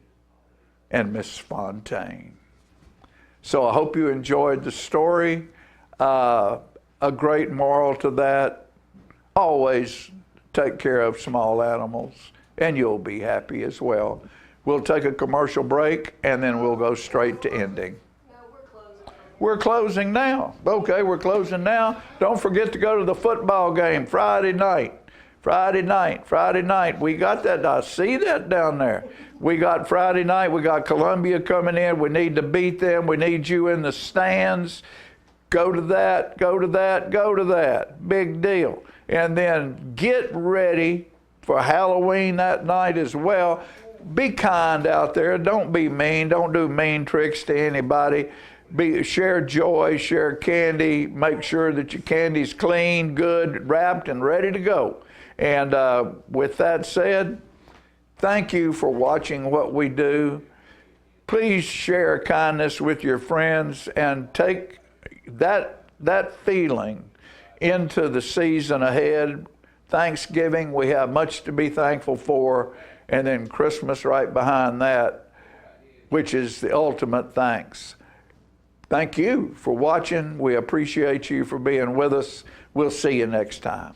and Miss Fontaine. So I hope you enjoyed the story. A great moral to that, always take care of small animals and you'll be happy as well. We'll take a commercial break and then we'll go straight to ending. We're closing now. Okay, we're closing now. Don't forget to go to the football game Friday night. Friday night. We got that. I see that down there. We got Friday night. We got Columbia coming in. We need to beat them. We need you in the stands. Go to that. Big deal. And then get ready for Halloween that night as well. Be kind out there. Don't be mean. Don't do mean tricks to anybody. Share joy, share candy. Make sure that your candy's clean, good, wrapped, and ready to go. And with that said, thank you for watching what we do. Please share kindness with your friends and take that feeling into the season ahead. Thanksgiving, we have much to be thankful for, and then Christmas right behind that, which is the ultimate thanks. Thank you for watching. We appreciate you for being with us. We'll see you next time.